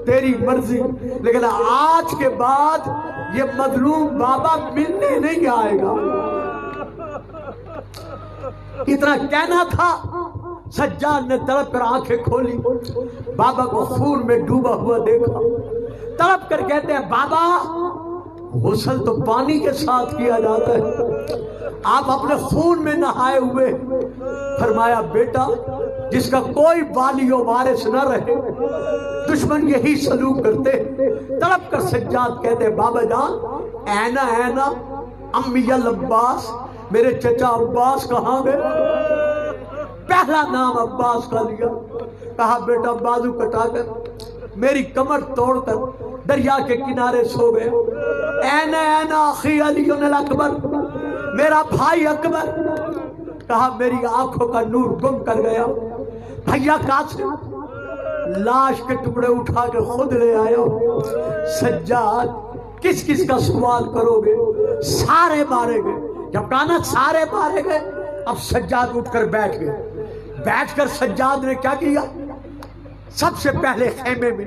تیری مرضی، لیکن آج کے بعد یہ مظلوم بابا ملنے نہیں آئے گا۔ اتنا کہنا تھا، سجاد نے تڑپ کر آنکھیں کھولی، بابا کو خون میں ڈوبا ہوا دیکھا، تڑپ کر کہتے ہیں بابا غسل تو پانی کے ساتھ کیا جاتا ہے، آپ اپنے خون میں نہائے ہوئے۔ فرمایا بیٹا جس کا کوئی والی و وارث نہ رہے، دشمن یہی سلوک کرتے۔ تڑپ کر سجاد کہتے بابا جان اینا اینا امی العباس، میرے چچا عباس کہاں گئے؟ پہلا نام عباس کا لیا، کہا بیٹا بازو کٹا کر میری کمر توڑ کر دریا کے کنارے سو گئے۔ اینا اینا اخی علی الاکبر، میرا بھائی اکبر، کہا میری آنکھوں کا نور گم کر گیا۔ بھیا قاسم لاش کے ٹکڑے اٹھا کے خود لے آیا۔ سجاد کس کس کا سوال کرو گے؟ سارے مارے گئے۔ جب کہا سارے مارے گئے، اب سجاد اٹھ کر بیٹھ گئے۔ بیٹھ کر سجاد نے کیا کیا؟ سب سے پہلے خیمے میں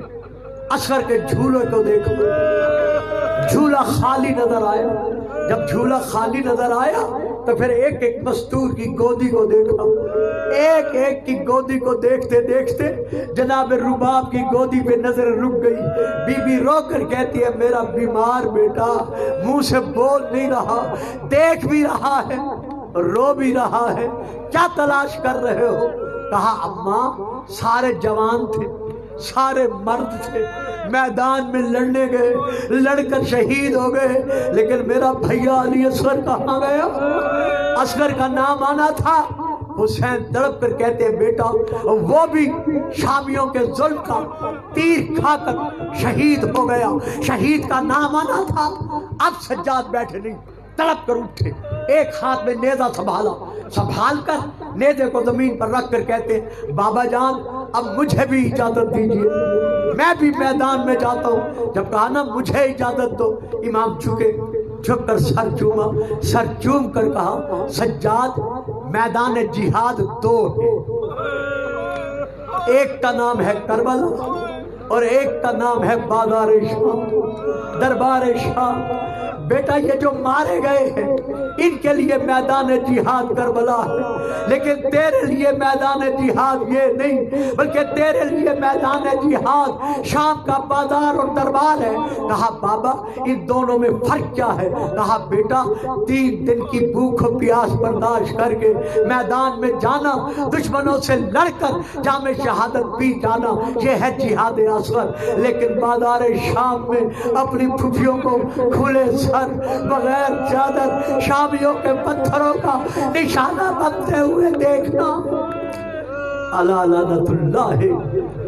اصغر کے جھولے کو دیکھا، جھولا خالی نظر آیا۔ جب جھولا خالی نظر آیا تو پھر ایک ایک مستور کی گودی کو دیکھا۔ ایک ایک کی گودی کو دیکھتے دیکھتے جناب رباب کی گودی پہ نظر رک گئی۔ بی بی رو کر کہتی ہے میرا بیمار بیٹا منہ سے بول نہیں رہا، دیکھ بھی رہا ہے، رو بھی رہا ہے، کیا تلاش کر رہے ہو؟ کہا اماں سارے جوان تھے، سارے مرد تھے، میدان میں لڑنے گئے، لڑ کر شہید ہو گئے، لیکن میرا بھیا علی اصغر کہاں گیا؟ اصغر کا نام آنا تھا۔ حسین تڑپ کر کہتے ہیں بیٹا وہ بھی شامیوں کے ظلم کا تیر کھا کر شہید ہو گیا، شہید کا نام آنا تھا۔ اب سجاد بیٹھے نہیں، تڑپ کر اٹھے، ایک ہاتھ میں نیزہ سنبھال کر نیزے کو زمین پر رکھ کر کہتے بابا جان اب مجھے بھی اجازت دیجیے، میں بھی میدان میں جاتا ہوں۔ جب کہا نا مجھے اجازت دو، امام جھکے، جھک کر سر چوما، سر چوم کر کہا سجاد میدان جہاد دو ہے، ایک کا نام ہے کربلا، اور ایک کا نام ہے بازار شاہ، دربار شاہ۔ بیٹا یہ جو مارے گئے ہیں ان کے لیے میدان جہاد کربلا ہے، لیکن تیرے لیے میدان جہاد یہ نہیں، بلکہ تیرے لیے میدان جہاد شام کا بازار اور دربار ہے۔ کہا بابا ان دونوں میں فرق کیا ہے؟ کہا بیٹا 3 دن کی بھوک و پیاس برداشت کر کے میدان میں جانا، دشمنوں سے لڑ کر جام شہادت پی جانا، یہ ہے جہاد اصغر۔ لیکن بازار شام میں اپنی پھوپھیوں کو کھلے سر بغیر چادر شامیوں کے پتھروں کا نشانہ بنتے ہوئے دیکھنا، الا لعنت اللہ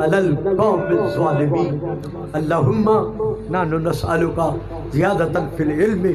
علی القوم الظالمین۔ اللہم نحن نسألک زیادۃ فی العلم